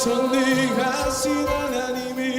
전능하신 하나님이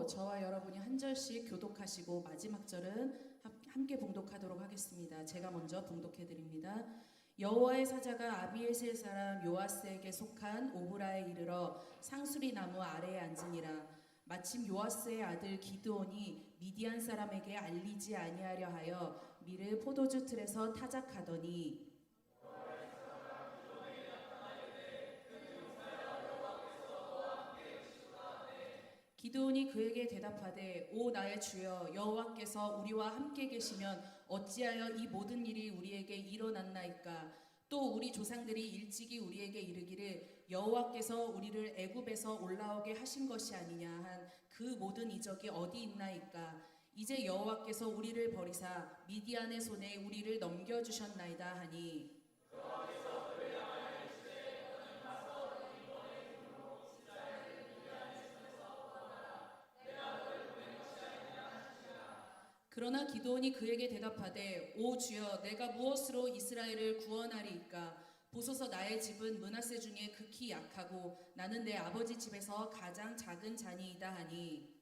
저와 여러분이 한 절씩 교독하시고 마지막 절은 함께 봉독하도록 하겠습니다. 제가 먼저 봉독해 드립니다. 여호와의 사자가 아비에셀 사람 요아스에게 속한 오브라에 이르러 상수리 나무 아래에 앉으니라. 마침 요아스의 아들 기드온이 미디안 사람에게 알리지 아니하려 하여 밀을 포도주 틀에서 타작하더니 기드온이 그에게 대답하되 오 나의 주여 여호와께서 우리와 함께 계시면 어찌하여 이 모든 일이 우리에게 일어났나이까. 또 우리 조상들이 일찍이 우리에게 이르기를 여호와께서 우리를 애굽에서 올라오게 하신 것이 아니냐 한 그 모든 이적이 어디 있나이까. 이제 여호와께서 우리를 버리사 미디안의 손에 우리를 넘겨주셨나이다 하니 그러나 기드온이 그에게 대답하되 오 주여 내가 무엇으로 이스라엘을 구원하리이까. 보소서 나의 집은 므낫세 중에 극히 약하고 나는 내 아버지 집에서 가장 작은 자니이다 하니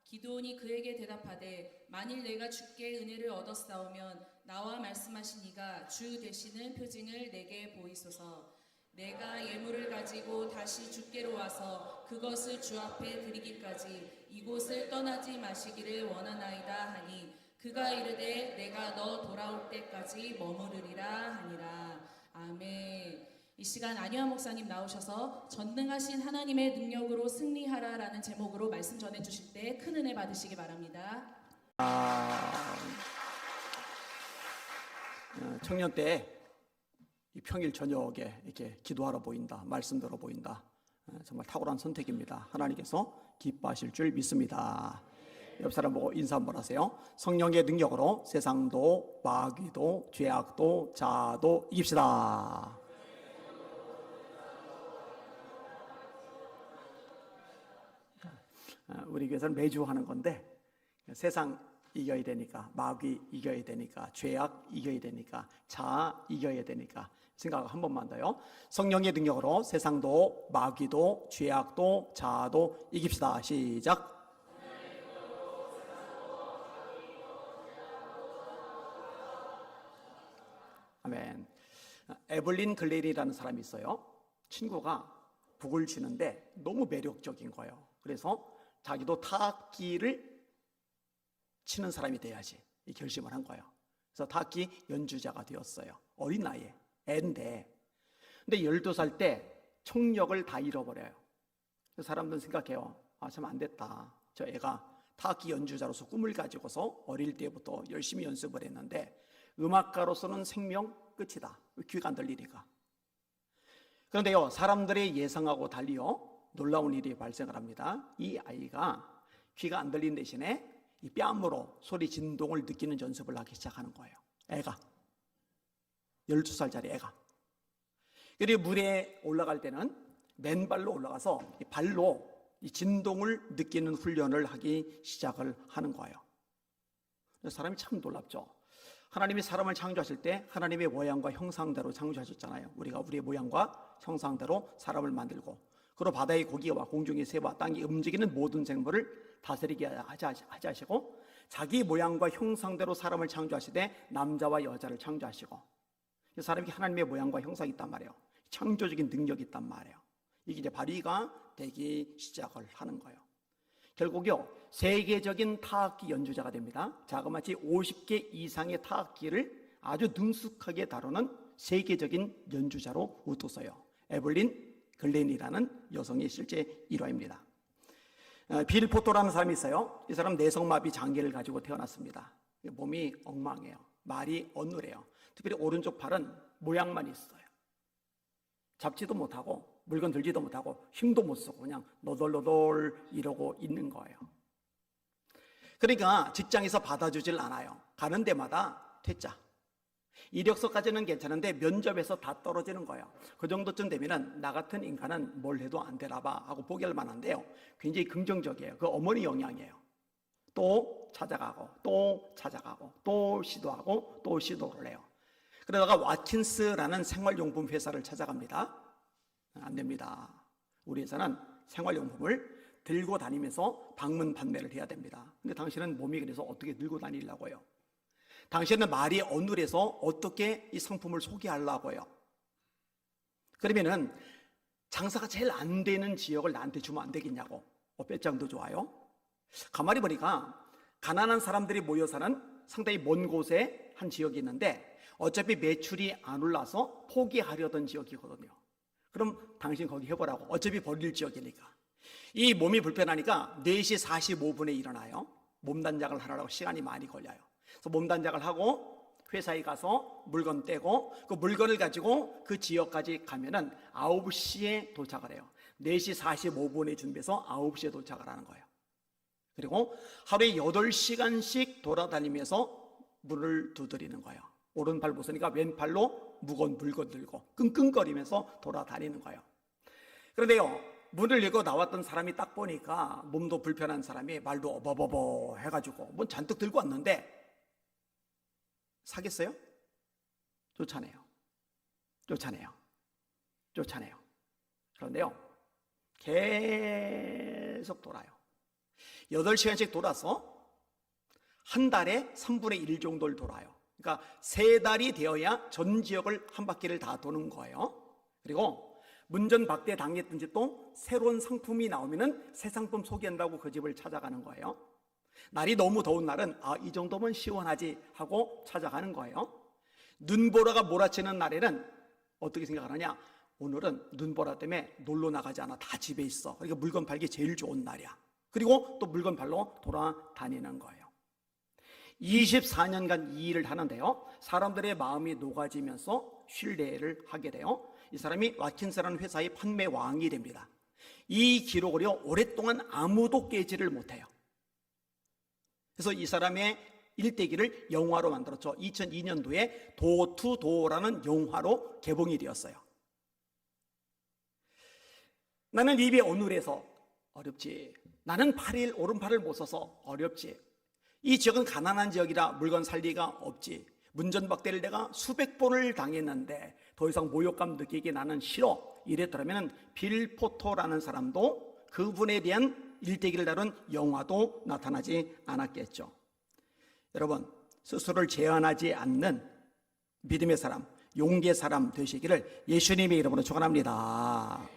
기드온이 그에게 대답하되 만일 내가 주께 은혜를 얻었사오면 나와 말씀하신 이가 주 되시는 표징을 내게 보이소서. 내가 예물을 가지고 다시 주께로 와서 그것을 주 앞에 드리기까지 이곳을 떠나지 마시기를 원하나이다 하니 그가 이르되 내가 너 돌아올 때까지 머무르리라 하니라. 아멘. 이 시간 안희환 목사님 나오셔서 전능하신 하나님의 능력으로 승리하라라는 제목으로 말씀 전해주실 때 큰 은혜 받으시기 바랍니다. 청년 때 이 평일 저녁에 이렇게 기도하러 보인다, 말씀 들어 보인다. 정말 탁월한 선택입니다. 하나님께서 기뻐하실 줄 믿습니다. 옆 사람 보고 인사 한번 하세요. 성령의 능력으로 세상도 마귀도 죄악도 자아도 이깁시다. 우리 교회에서는 매주 하는 건데 세상 이겨야 되니까, 마귀 이겨야 되니까, 죄악 이겨야 되니까, 자아 이겨야 되니까 생각 한 번만 더요. 성령의 능력으로 세상도 마귀도 죄악도 자아도 이깁시다. 시작. 아멘. 에블린 글레리라는 사람이 있어요. 친구가 북을 치는데 너무 매력적인 거예요. 그래서 자기도 타악기를 치는 사람이 돼야지 이 결심을 한 거예요. 그래서 타악기 연주자가 되었어요. 어린 나이에 애인데, 근데 12살 때 총력을 다 잃어버려요. 사람들은 생각해요. 참 안 됐다. 저 애가 타악기 연주자로서 꿈을 가지고서 어릴 때부터 열심히 연습을 했는데 음악가로서는 생명 끝이다. 귀가 안 들리니까. 그런데요, 사람들의 예상하고 달리요 놀라운 일이 발생을 합니다. 이 아이가 귀가 안 들린 대신에 이 뺨으로 소리 진동을 느끼는 연습을 하기 시작하는 거예요. 애가 12살짜리 애가. 그리고 물에 올라갈 때는 맨발로 올라가서 이 발로 이 진동을 느끼는 훈련을 하기 시작을 하는 거예요. 사람이 참 놀랍죠. 하나님이 사람을 창조하실 때 하나님의 모양과 형상대로 창조하셨잖아요. 우리가 우리의 모양과 형상대로 사람을 만들고, 그리고 바다의 고기와 공중의 새와 땅이 움직이는 모든 생물을 다스리게 하시고, 자기 모양과 형상대로 사람을 창조하시되 남자와 여자를 창조하시고, 사람이 하나님의 모양과 형상이 있단 말이에요. 창조적인 능력이 있단 말이에요. 이게 이제 발휘가 되기 시작을 하는 거예요. 결국요, 세계적인 타악기 연주자가 됩니다. 자그마치 50개 이상의 타악기를 아주 능숙하게 다루는 세계적인 연주자로 우뚝서요. 에블린 글렌이라는 여성의 실제 일화입니다. 빌 포토라는 사람이 있어요. 이 사람 내성마비 장기를 가지고 태어났습니다. 몸이 엉망해요. 말이 어눌해요. 특별히 오른쪽 팔은 모양만 있어요. 잡지도 못하고 물건 들지도 못하고 힘도 못 쓰고 그냥 너덜너덜 이러고 있는 거예요. 그러니까 직장에서 받아주질 않아요. 가는 데마다 퇴짜. 이력서까지는 괜찮은데 면접에서 다 떨어지는 거예요. 그 정도쯤 되면은 나 같은 인간은 뭘 해도 안 되나 봐 하고 포기할 만한데요. 굉장히 긍정적이에요. 그 어머니 영향이에요. 또 찾아가고 또 찾아가고 또 시도하고 또 시도를 해요. 그러다가 와킨스라는 생활용품 회사를 찾아갑니다. 안 됩니다. 우리 회사는 생활용품을 들고 다니면서 방문 판매를 해야 됩니다. 근데 당신은 몸이 그래서 어떻게 들고 다니려고요? 당신은 말이 어눌해서 어떻게 이 상품을 소개하려고요? 그러면은 장사가 제일 안 되는 지역을 나한테 주면 안 되겠냐고. 배짱도 좋아요. 가만히 보니까 가난한 사람들이 모여 사는 상당히 먼 곳에 한 지역이 있는데 어차피 매출이 안 올라서 포기하려던 지역이거든요. 그럼 당신 거기 해보라고. 어차피 버릴 지역이니까. 이 몸이 불편하니까 4시 45분에 일어나요. 몸단장을 하라고 시간이 많이 걸려요. 그래서 몸단장을 하고 회사에 가서 물건 떼고 그 물건을 가지고 그 지역까지 가면은 9시에 도착을 해요. 4시 45분에 준비해서 9시에 도착을 하는 거예요. 그리고 하루에 8시간씩 돌아다니면서 문을 두드리는 거예요. 오른팔 벗으니까 왼팔로 무거운 물건 들고 끙끙거리면서 돌아다니는 거예요. 그런데요, 문을 열고 나왔던 사람이 딱 보니까 몸도 불편한 사람이 말도 어버버버 해가지고 뭐 잔뜩 들고 왔는데 사겠어요? 쫓아내요. 그런데요, 계속 돌아요. 8시간씩 돌아서 한 달에 3분의 1 정도를 돌아요. 그러니까 3달이 되어야 전 지역을 한 바퀴를 다 도는 거예요. 그리고 문전박대 당했던 집도 새로운 상품이 나오면은 새 상품 소개한다고 그 집을 찾아가는 거예요. 날이 너무 더운 날은 이 정도면 시원하지 하고 찾아가는 거예요. 눈보라가 몰아치는 날에는 어떻게 생각하느냐? 오늘은 눈보라 때문에 놀러 나가지 않아. 다 집에 있어. 그러니까 물건 팔기 제일 좋은 날이야. 그리고 또 물건 팔러 돌아다니는 거예요. 24년간 이 일을 하는데요, 사람들의 마음이 녹아지면서 신뢰를 하게 돼요. 이 사람이 와킨스라는 회사의 판매 왕이 됩니다. 이 기록을요, 오랫동안 아무도 깨지를 못해요. 그래서 이 사람의 일대기를 영화로 만들었죠. 2002년도에 도투도라는 영화로 개봉이 되었어요. 나는 입이 어눌해서 어렵지. 나는 오른팔을 못 써서 어렵지. 이 지역은 가난한 지역이라 물건 살 리가 없지. 문전박대를 내가 수백 번을 당했는데 더 이상 모욕감 느끼게 나는 싫어. 이랬더라면 빌 포토라는 사람도 그분에 대한 일대기를 다룬 영화도 나타나지 않았겠죠. 여러분, 스스로를 제한하지 않는 믿음의 사람, 용기의 사람 되시기를 예수님의 이름으로 축원합니다.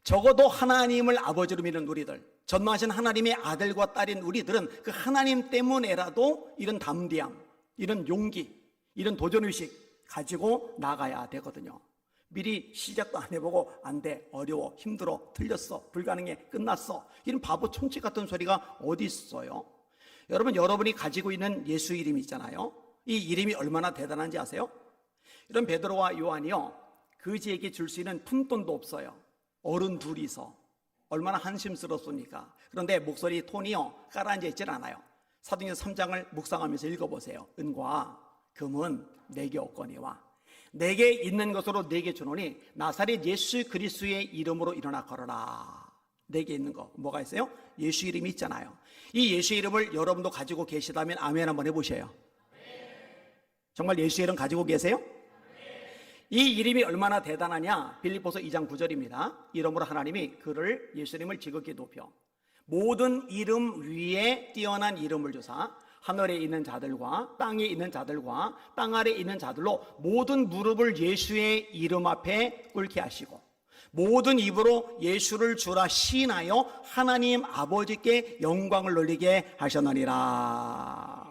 적어도 하나님을 아버지로 믿는 우리들, 전능하신 하나님의 아들과 딸인 우리들은 그 하나님 때문에라도 이런 담대함, 이런 용기, 이런 도전의식 가지고 나가야 되거든요. 미리 시작도 안 해보고 안 돼, 어려워, 힘들어, 틀렸어, 불가능해, 끝났어, 이런 바보 촌치 같은 소리가 어디 있어요? 여러분이 가지고 있는 예수 이름이 있잖아요. 이 이름이 얼마나 대단한지 아세요? 이런 베드로와 요한이요, 그지에게 줄 수 있는 푼돈도 없어요. 어른 둘이서 얼마나 한심스럽습니까? 그런데 목소리 톤이요, 깔아앉아 있질 않아요. 사도행전 3장을 묵상하면서 읽어보세요. 은과 금은 내게 없거니와 내게 있는 것으로 내게 주노니 나사렛 예수 그리스도의 이름으로 일어나 걸어라. 내게 있는 거 뭐가 있어요? 예수 이름이 있잖아요. 이 예수 이름을 여러분도 가지고 계시다면 아멘 한번 해보세요. 정말 예수 이름 가지고 계세요? 이 이름이 얼마나 대단하냐? 빌립보서 2장 9절입니다. 이름으로 하나님이 그를 예수님을 지극히 높여 모든 이름 위에 뛰어난 이름을 주사 하늘에 있는 자들과 땅에 있는 자들과 땅 아래 있는 자들로 모든 무릎을 예수의 이름 앞에 꿇게 하시고 모든 입으로 예수를 주라 시인하여 하나님 아버지께 영광을 돌리게 하셨느니라.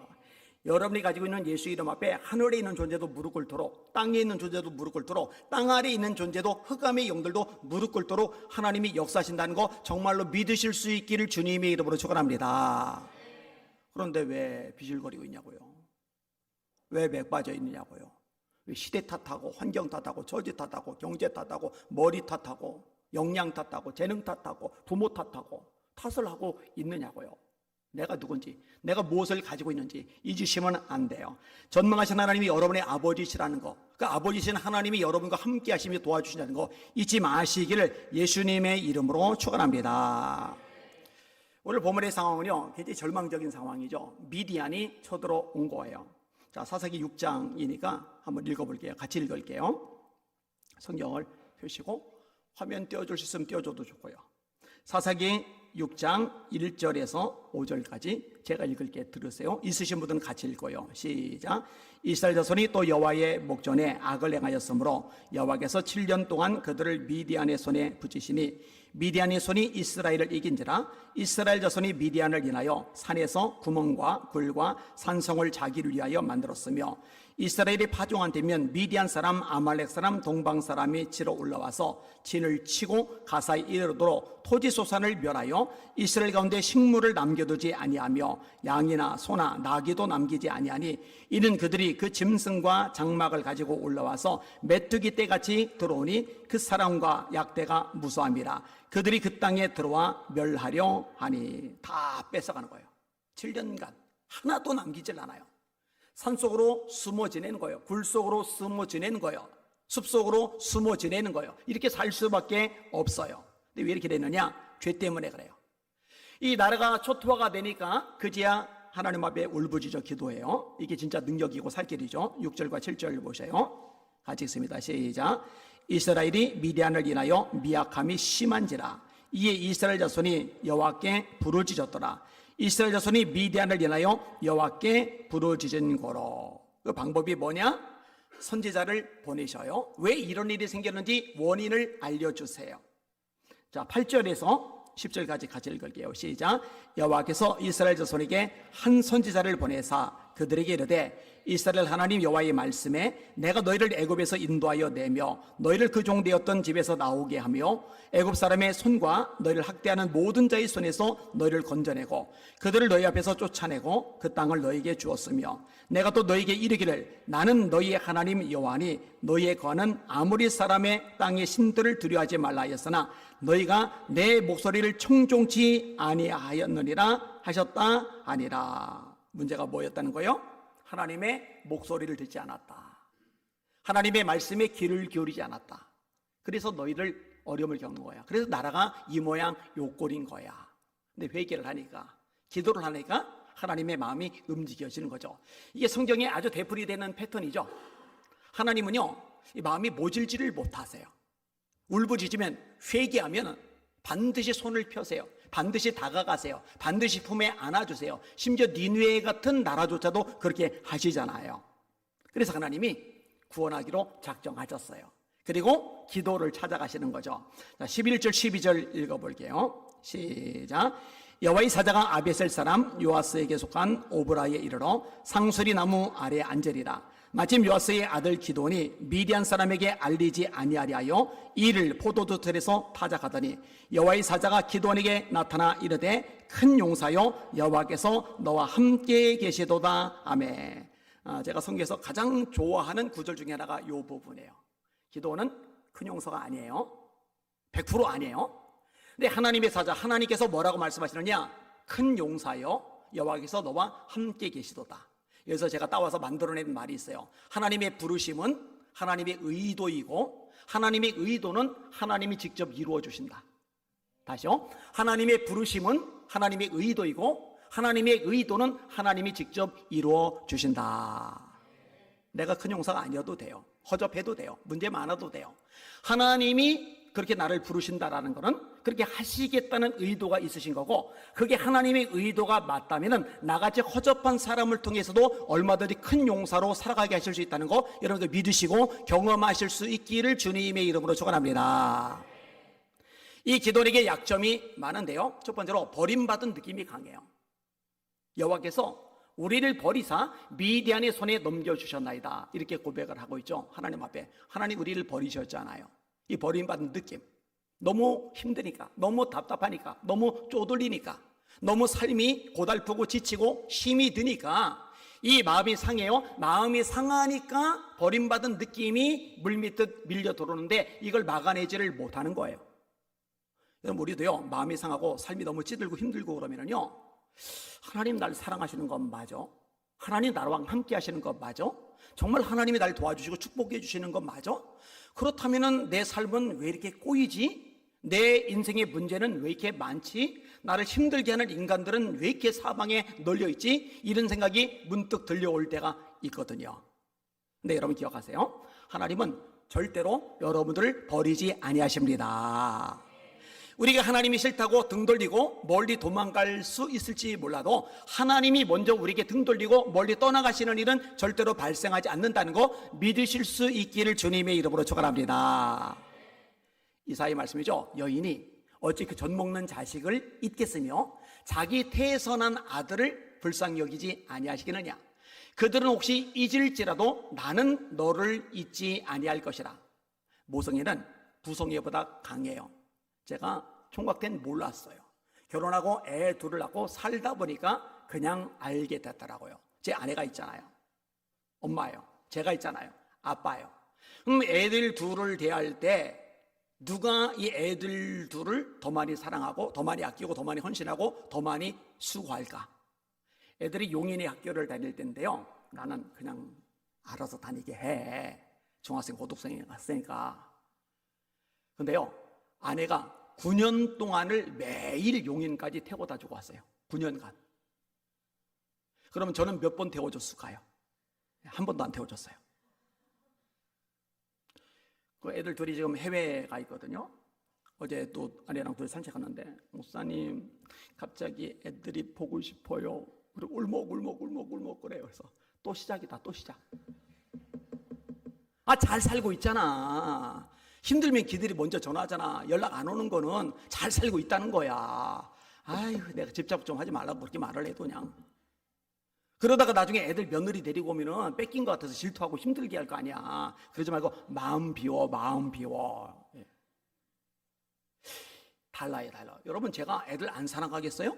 여러분이 가지고 있는 예수 이름 앞에 하늘에 있는 존재도 무릎 꿇도록 땅에 있는 존재도 무릎 꿇도록 땅 아래에 있는 존재도 흑암의 영들도 무릎 꿇도록 하나님이 역사하신다는 거 정말로 믿으실 수 있기를 주님의 이름으로 축원합니다. 그런데 왜 비실거리고 있냐고요? 왜 맥 빠져 있느냐고요? 왜 시대 탓하고 환경 탓하고 처지 탓하고 경제 탓하고 머리 탓하고 역량 탓하고 재능 탓하고 부모 탓하고 탓을 하고 있느냐고요? 내가 누군지 내가 무엇을 가지고 있는지 잊으시면 안 돼요. 전능하신 하나님이 여러분의 아버지시라는 거, 그 아버지신 하나님이 여러분과 함께 하시며 도와주신다는 거 잊지 마시기를 예수님의 이름으로 축원합니다. 오늘 본문의 상황은요 굉장히 절망적인 상황이죠. 미디안이 쳐들어온 거예요. 자, 사사기 6장이니까 한번 읽어볼게요. 같이 읽을게요. 성경을 펴시고 화면 띄워줄 수 있으면 띄워줘도 좋고요. 사사기 6장 1절에서 5절까지 제가 읽을게 들으세요. 있으신 분들은 같이 읽어요. 시작. 이스라엘 자손이 또 여호와의 목전에 악을 행하였으므로 여호와께서 7년 동안 그들을 미디안의 손에 붙이시니 미디안의 손이 이스라엘을 이긴지라 이스라엘 자손이 미디안을 인하여 산에서 구멍과 굴과 산성을 자기를 위하여 만들었으며 이스라엘이 파종한 되면 미디안 사람 아말렉 사람 동방 사람이 치러 올라와서 진을 치고 가사에 이르도록 토지 소산을 멸하여 이스라엘 가운데 식물을 남겨두지 아니하며 양이나 소나 나귀도 남기지 아니하니 이는 그들이 그 짐승과 장막을 가지고 올라와서 메뚜기 떼같이 들어오니 그 사람과 약대가 무수함이라. 그들이 그 땅에 들어와 멸하려 하니. 다 뺏어가는 거예요. 7년간 하나도 남기질 않아요. 산속으로 숨어 지내는 거예요. 굴 속으로 숨어 지내는 거예요. 숲속으로 숨어 지내는 거예요. 이렇게 살 수밖에 없어요. 근데 왜 이렇게 되느냐? 죄 때문에 그래요. 이 나라가 초토화가 되니까 그제야 하나님 앞에 울부짖어 기도해요. 이게 진짜 능력이고 살 길이죠. 6절과 7절 보세요. 같이 읽습니다. 시작. 이스라엘이 미디안을 인하여 미약함이 심한지라 이에 이스라엘 자손이 여호와께 부르짖었더라. 이스라엘 자손이 미디안을 인하여 여호와께 부르짖은 거로. 그 방법이 뭐냐? 선지자를 보내셔요. 왜 이런 일이 생겼는지 원인을 알려주세요. 자, 8절에서 10절까지 같이 읽을게요. 시작. 여호와께서 이스라엘 자손에게 한 선지자를 보내사 그들에게 이르되 이스라엘 하나님 여호와의 말씀에 내가 너희를 애굽에서 인도하여 내며 너희를 그 종되었던 집에서 나오게 하며 애굽 사람의 손과 너희를 학대하는 모든 자의 손에서 너희를 건져내고 그들을 너희 앞에서 쫓아내고 그 땅을 너희에게 주었으며 내가 또 너희에게 이르기를 나는 너희의 하나님 여호와니 너희에 거하는 아무리 사람의 땅의 신들을 두려워하지 말라 하였으나 너희가 내 목소리를 청종치 아니하였느니라 하셨다 아니라. 문제가 뭐였다는 거예요? 하나님의 목소리를 듣지 않았다. 하나님의 말씀에 귀를 기울이지 않았다. 그래서 너희를 어려움을 겪는 거야. 그래서 나라가 이 모양 요 꼴인 거야. 근데 회개를 하니까, 기도를 하니까 하나님의 마음이 움직여지는 거죠. 이게 성경에 아주 되풀이되는 패턴이죠. 하나님은요, 이 마음이 모질지를 못하세요. 울부짖으면, 회개하면 반드시 손을 펴세요. 반드시 다가가세요. 반드시 품에 안아주세요. 심지어 니느웨 같은 나라조차도 그렇게 하시잖아요. 그래서 하나님이 구원하기로 작정하셨어요. 그리고 기도를 찾아가시는 거죠. 자, 11절 12절 읽어볼게요. 시작. 여호와의 사자가 아베셀 사람 요아스에게 속한 오브라에 이르러 상수리 나무 아래 앉으리라. 마침 요아스의 아들 기드온이 미디안 사람에게 알리지 아니하려 하여 이를 포도주 틀에서 타작하더니 여호와의 사자가 기드온에게 나타나 이르되 큰 용사여 여호와께서 너와 함께 계시도다. 아멘. 제가 성경에서 가장 좋아하는 구절 중에 하나가 이 부분이에요. 기드온은 큰 용사가 아니에요. 100% 아니에요. 근데 하나님의 사자, 하나님께서 뭐라고 말씀하시느냐? 큰 용사여 여호와께서 너와 함께 계시도다. 여기서 제가 따와서 만들어낸 말이 있어요. 하나님의 부르심은 하나님의 의도이고 하나님의 의도는 하나님이 직접 이루어 주신다. 다시요. 하나님의 부르심은 하나님의 의도이고 하나님의 의도는 하나님이 직접 이루어 주신다. 내가 큰 용사가 아니어도 돼요. 허접해도 돼요. 문제 많아도 돼요. 하나님이 그렇게 나를 부르신다라는 것은 그렇게 하시겠다는 의도가 있으신 거고, 그게 하나님의 의도가 맞다면 나같이 허접한 사람을 통해서도 얼마든지 큰 용사로 살아가게 하실 수 있다는 거 여러분들 믿으시고 경험하실 수 있기를 주님의 이름으로 축원합니다. 이 기도력의 약점이 많은데요, 첫 번째로 버림받은 느낌이 강해요. 여호와께서 우리를 버리사 미디안의 손에 넘겨주셨나이다, 이렇게 고백을 하고 있죠. 하나님 앞에. 하나님 우리를 버리셨잖아요. 이 버림받은 느낌, 너무 힘드니까, 너무 답답하니까, 너무 쪼들리니까, 너무 삶이 고달프고 지치고 힘이 드니까 이 마음이 상해요. 마음이 상하니까 버림받은 느낌이 물밀듯 밀려 들어오는데 이걸 막아내지를 못하는 거예요. 여러분, 우리도요, 마음이 상하고 삶이 너무 찌들고 힘들고 그러면은요, 하나님 날 사랑하시는 건 맞아? 하나님 나와 함께 하시는 건 맞아? 정말 하나님이 날 도와주시고 축복해 주시는 건 맞아? 그렇다면은 내 삶은 왜 이렇게 꼬이지? 내 인생의 문제는 왜 이렇게 많지? 나를 힘들게 하는 인간들은 왜 이렇게 사방에 널려 있지? 이런 생각이 문득 들려올 때가 있거든요. 근데 여러분 기억하세요. 하나님은 절대로 여러분들을 버리지 아니하십니다. 우리가 하나님이 싫다고 등 돌리고 멀리 도망갈 수 있을지 몰라도 하나님이 먼저 우리에게 등 돌리고 멀리 떠나가시는 일은 절대로 발생하지 않는다는 거 믿으실 수 있기를 주님의 이름으로 축원합니다. 이사야 말씀이죠. 여인이 어찌 그 젖 먹는 자식을 잊겠으며 자기 태선한 아들을 불쌍히 여기지 아니하시겠느냐. 그들은 혹시 잊을지라도 나는 너를 잊지 아니할 것이라. 모성애는 부성애보다 강해요. 제가 총각 때는 몰랐어요. 결혼하고 애 둘을 낳고 살다 보니까 그냥 알게 됐더라고요. 제 아내가 있잖아요. 엄마예요. 제가 있잖아요. 아빠예요. 그럼 애들 둘을 대할 때 누가 이 애들 둘을 더 많이 사랑하고 더 많이 아끼고 더 많이 헌신하고 더 많이 수고할까? 애들이 용인의 학교를 다닐 때인데요, 나는 그냥 알아서 다니게 해. 중학생 고등학생이 갔으니까. 근데요, 아내가 9년 동안을 매일 용인까지 태워다 주고 왔어요. 9년간. 그러면 저는 몇 번 태워줬을까요? 한 번도 안 태워줬어요. 그 애들 둘이 지금 해외에 가 있거든요. 어제 또 아내랑 둘이 산책하는데, 목사님 갑자기 애들이 보고 싶어요. 그리고 울먹울먹 그래요. 그래서 또 시작이다, 또 시작. 아, 잘 살고 있잖아. 힘들면 기들이 먼저 전화하잖아. 연락 안 오는 거는 잘 살고 있다는 거야. 아이고, 내가 집 잡고 좀 하지 말라고 그렇게 말을 해도 그냥. 그러다가 나중에 애들 며느리 데리고 오면은 뺏긴 것 같아서 질투하고 힘들게 할 거 아니야. 그러지 말고 마음 비워, 마음 비워. 예. 달라요. 여러분, 제가 애들 안 사랑하겠어요?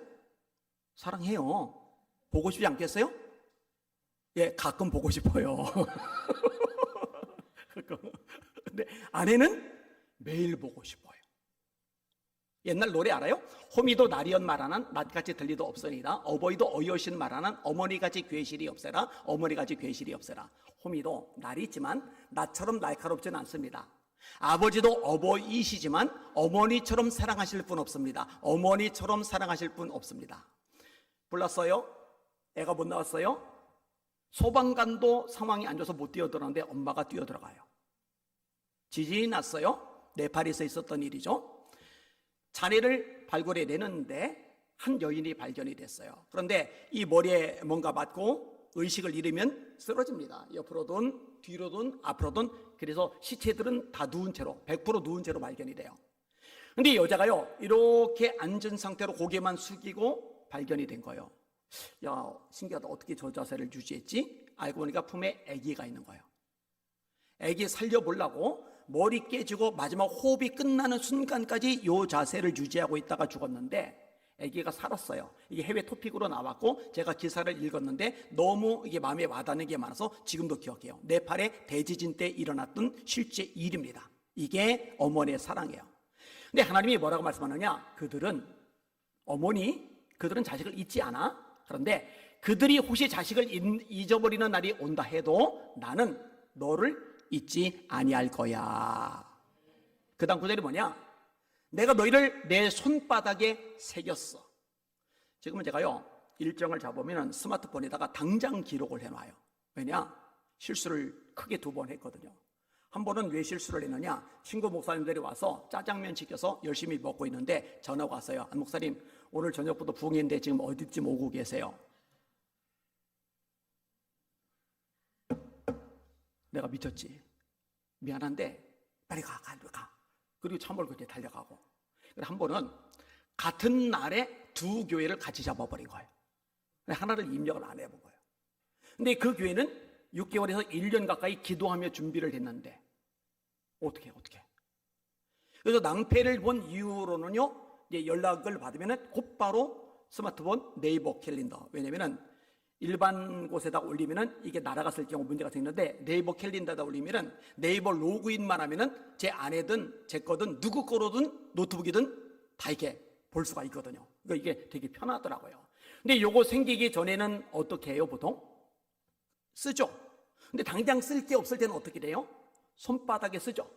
사랑해요. 보고 싶지 않겠어요? 예, 가끔 보고 싶어요. 근데 아내는 매일 보고 싶어요. 옛날 노래 알아요? 호미도 나리언 말하는 낫같이 들리도 없으니라. 어버이도 어이오신 말하는 어머니같이 괴실이 없애라. 어머니같이 괴실이 없애라. 호미도 날이 있지만 나처럼 날카롭지는 않습니다. 아버지도 어버이시지만 어머니처럼 사랑하실 분 없습니다. 어머니처럼 사랑하실 분 없습니다. 불났어요? 애가 못 나왔어요? 소방관도 상황이 안 좋아서 못 뛰어들었는데 엄마가 뛰어들어가요. 지진이 났어요. 네팔에서 있었던 일이죠. 자네를 발굴해내는데 한 여인이 발견이 됐어요. 그런데 이 머리에 뭔가 맞고 의식을 잃으면 쓰러집니다. 옆으로든 뒤로든 앞으로든. 그래서 시체들은 다 누운 채로, 100% 누운 채로 발견이 돼요. 근데 여자가요, 이렇게 앉은 상태로 고개만 숙이고 발견이 된 거예요. 야, 신기하다. 어떻게 저 자세를 유지했지? 알고 보니까 품에 아기가 있는 거예요. 아기 살려보려고 머리 깨지고 마지막 호흡이 끝나는 순간까지 이 자세를 유지하고 있다가 죽었는데 아기가 살았어요. 이게 해외 토픽으로 나왔고 제가 기사를 읽었는데 너무 이게 마음에 와닿는 게 많아서 지금도 기억해요. 네팔의 대지진 때 일어났던 실제 일입니다. 이게 어머니의 사랑이에요. 근데 하나님이 뭐라고 말씀하느냐? 그들은 자식을 잊지 않아. 그런데 그들이 혹시 자식을 잊어버리는 날이 온다 해도 나는 너를 잊지 아니할 거야. 그 다음 구절이 뭐냐? 내가 너희를 내 손바닥에 새겼어. 지금은 제가요, 일정을 잡으면 스마트폰에다가 당장 기록을 해놔요. 왜냐? 실수를 크게 2번 했거든요. 한 번은 왜 실수를 했느냐? 친구 목사님들이 와서 짜장면 시켜서 열심히 먹고 있는데 전화가 왔어요. 안 목사님, 오늘 저녁부터 부흥인데 지금 어디쯤 오고 계세요? 내가 미쳤지. 미안한데 빨리 가. 그리고 참을 그렇게 달려가고. 한 번은 같은 날에 2 교회를 같이 잡아버린 거예요. 하나를 입력을 안 해본 거예요. 근데 그 교회는 6개월에서 1년 가까이 기도하며 준비를 했는데 어떻게. 그래서 낭패를 본 이후로는요, 이제 연락을 받으면 곧바로 스마트폰 네이버 캘린더. 왜냐면은 일반 곳에다 올리면은 이게 날아갔을 경우 문제가 생기는데 네이버 캘린더에다 올리면은 네이버 로그인만 하면은 제 아내든 제 거든 누구 거로든 노트북이든 다 이렇게 볼 수가 있거든요. 그러니까 이게 되게 편하더라고요. 근데 요거 생기기 전에는 어떻게 해요? 보통 쓰죠. 근데 당장 쓸 게 없을 때는 어떻게 돼요? 손바닥에 쓰죠.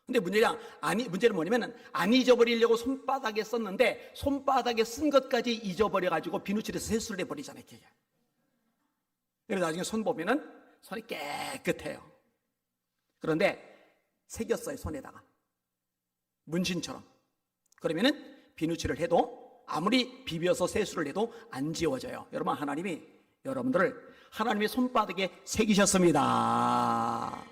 근데 문제는 뭐냐면 안 잊어버리려고 손바닥에 썼는데 손바닥에 쓴 것까지 잊어버려가지고 비누칠해서 세수를 해버리잖아요. 이게. 그래서 나중에 손 보면은 손이 깨끗해요. 그런데 새겼어요, 손에다가. 문신처럼. 그러면은 비누칠을 해도 아무리 비벼서 세수를 해도 안 지워져요. 여러분, 하나님이 여러분들을 하나님의 손바닥에 새기셨습니다.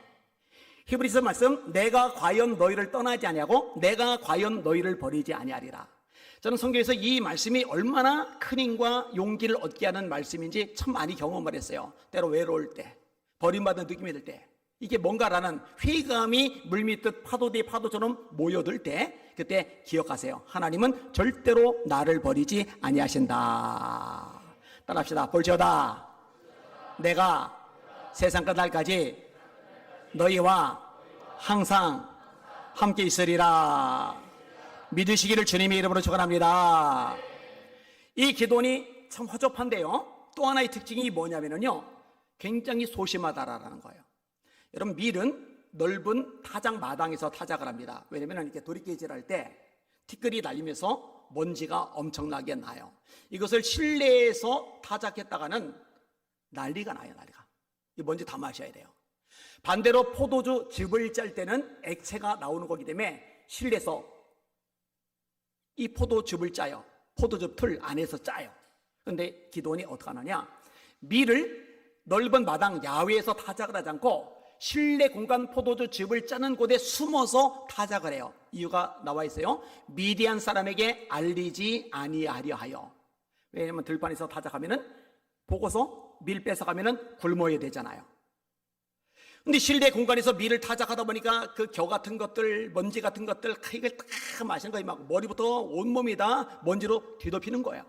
히브리서 말씀, 내가 과연 너희를 떠나지 아니하고 내가 과연 너희를 버리지 아니하리라. 저는 성경에서 이 말씀이 얼마나 큰 힘과 용기를 얻게 하는 말씀인지 참 많이 경험을 했어요. 때로 외로울 때, 버림받은 느낌이 들 때, 이게 뭔가라는 회의감이 물밀듯 파도 뒤 파도처럼 모여들 때, 그때 기억하세요. 하나님은 절대로 나를 버리지 아니하신다. 따라합시다. 볼지어다 내가 세상 끝날까지 너희와 항상 함께 있으리라. 믿으시기를 주님의 이름으로 축원합니다. 이 기도원이 참 허접한데요, 또 하나의 특징이 뭐냐면요, 굉장히 소심하다라는 거예요. 여러분, 밀은 넓은 타작 마당에서 타작을 합니다. 왜냐면 이렇게 도리깨질할 때 티끌이 날리면서 먼지가 엄청나게 나요. 이것을 실내에서 타작했다가는 난리가 나요. 이 먼지 다 마셔야 돼요. 반대로 포도주 즙을 짤 때는 액체가 나오는 거기 때문에 실내에서 이 포도즙을 짜요. 포도즙 틀 안에서 짜요. 그런데 기도원이 어떻게 하느냐, 밀을 넓은 마당 야외에서 타작을 하지 않고 실내 공간 포도주즙을 짜는 곳에 숨어서 타작을 해요. 이유가 나와 있어요. 미디안 사람에게 알리지 아니하려 하여. 왜냐하면 들판에서 타작하면은 보고서 밀 뺏어가면은 굶어야 되잖아요. 근데 실내 공간에서 밀을 타작하다 보니까 그 겨 같은 것들, 먼지 같은 것들, 이걸 다 마시는 거예요. 막 머리부터 온몸이 다 먼지로 뒤덮이는 거예요.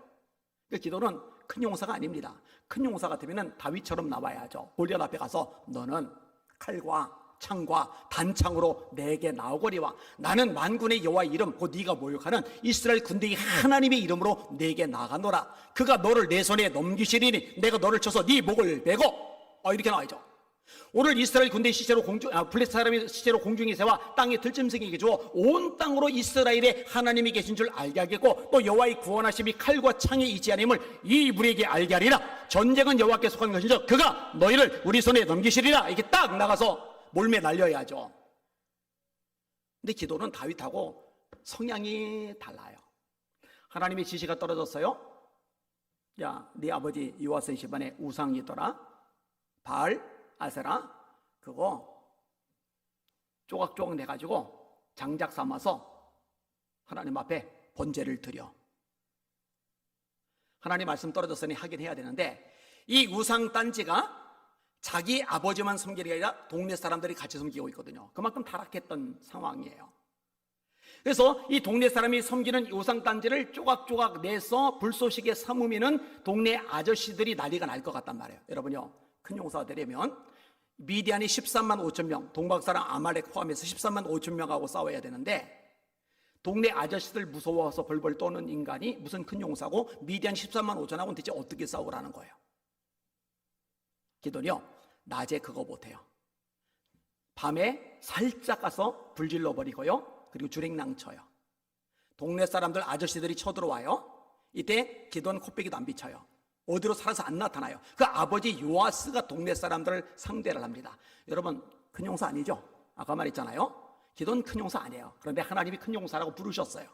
그 기도는 큰 용사가 아닙니다. 큰 용사 같으면 다윗처럼 나와야죠. 골리앗 앞에 가서 너는 칼과 창과 단창으로 내게 나오거리와 나는 만군의 여호와 이름 곧 네가 모욕하는 이스라엘 군대의 하나님의 이름으로 내게 나가노라. 그가 너를 내 손에 넘기시리니 내가 너를 쳐서 네 목을 베고, 이렇게 나와야죠. 오늘 이스라엘 군대 시체로 블레셋 사람의 시체로 공중에 세워 땅에 들짐승에게 주어 온 땅으로 이스라엘의 하나님이 계신 줄 알게 하겠고 또 여호와의 구원하심이 칼과 창에 있지 않음을 이 무리에게 알게 하리라. 전쟁은 여호와께 속한 것인즉 그가 너희를 우리 손에 넘기시리라. 이렇게 딱 나가서 몰매 날려야죠. 근데 기도는 다윗하고 성향이 달라요. 하나님의 지시가 떨어졌어요. 야, 네 아버지 요아스 집안에 우상이 있더라. 바알 아세라, 그거 조각조각 내가지고 장작 삼아서 하나님 앞에 번제를 드려. 하나님 말씀 떨어졌으니 하긴 해야 되는데 이 우상 딴지가 자기 아버지만 섬기는 게 아니라 동네 사람들이 같이 섬기고 있거든요. 그만큼 타락했던 상황이에요. 그래서 이 동네 사람이 섬기는 우상 딴지를 조각조각 내서 불쏘시개 삼으면은 동네 아저씨들이 난리가 날 것 같단 말이에요. 여러분요, 큰 용사가 되려면 미디안이 13만 5천 명, 동방사람 아말렉 포함해서 13만 5천 명하고 싸워야 되는데 동네 아저씨들 무서워서 벌벌 떠는 인간이 무슨 큰 용사고 미디안 13만 5천하고는 대체 어떻게 싸우라는 거예요. 기도는요, 낮에 그거 못해요. 밤에 살짝 가서 불질러 버리고요. 그리고 주랭랑 쳐요. 동네 사람들 아저씨들이 쳐들어와요. 이때 기도는 코빼기도 안 비쳐요. 어디로 살아서 안 나타나요. 그 아버지 요아스가 동네 사람들을 상대를 합니다. 여러분, 큰 용사 아니죠? 아까 말했잖아요. 기도는 큰 용사 아니에요. 그런데 하나님이 큰 용사라고 부르셨어요.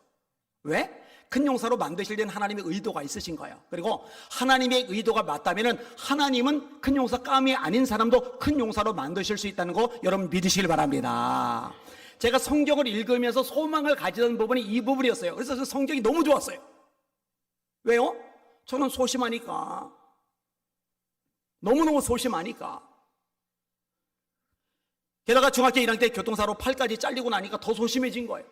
왜? 큰 용사로 만드시려는 하나님의 의도가 있으신 거예요. 그리고 하나님의 의도가 맞다면 하나님은 큰 용사 깜이 아닌 사람도 큰 용사로 만드실 수 있다는 거 여러분 믿으시길 바랍니다. 제가 성경을 읽으면서 소망을 가지던 부분이 이 부분이었어요. 그래서 그 성경이 너무 좋았어요. 왜요? 저는 소심하니까. 너무너무 소심하니까. 게다가 중학교 1학년 때 교통사로 팔까지 잘리고 나니까 더 소심해진 거예요.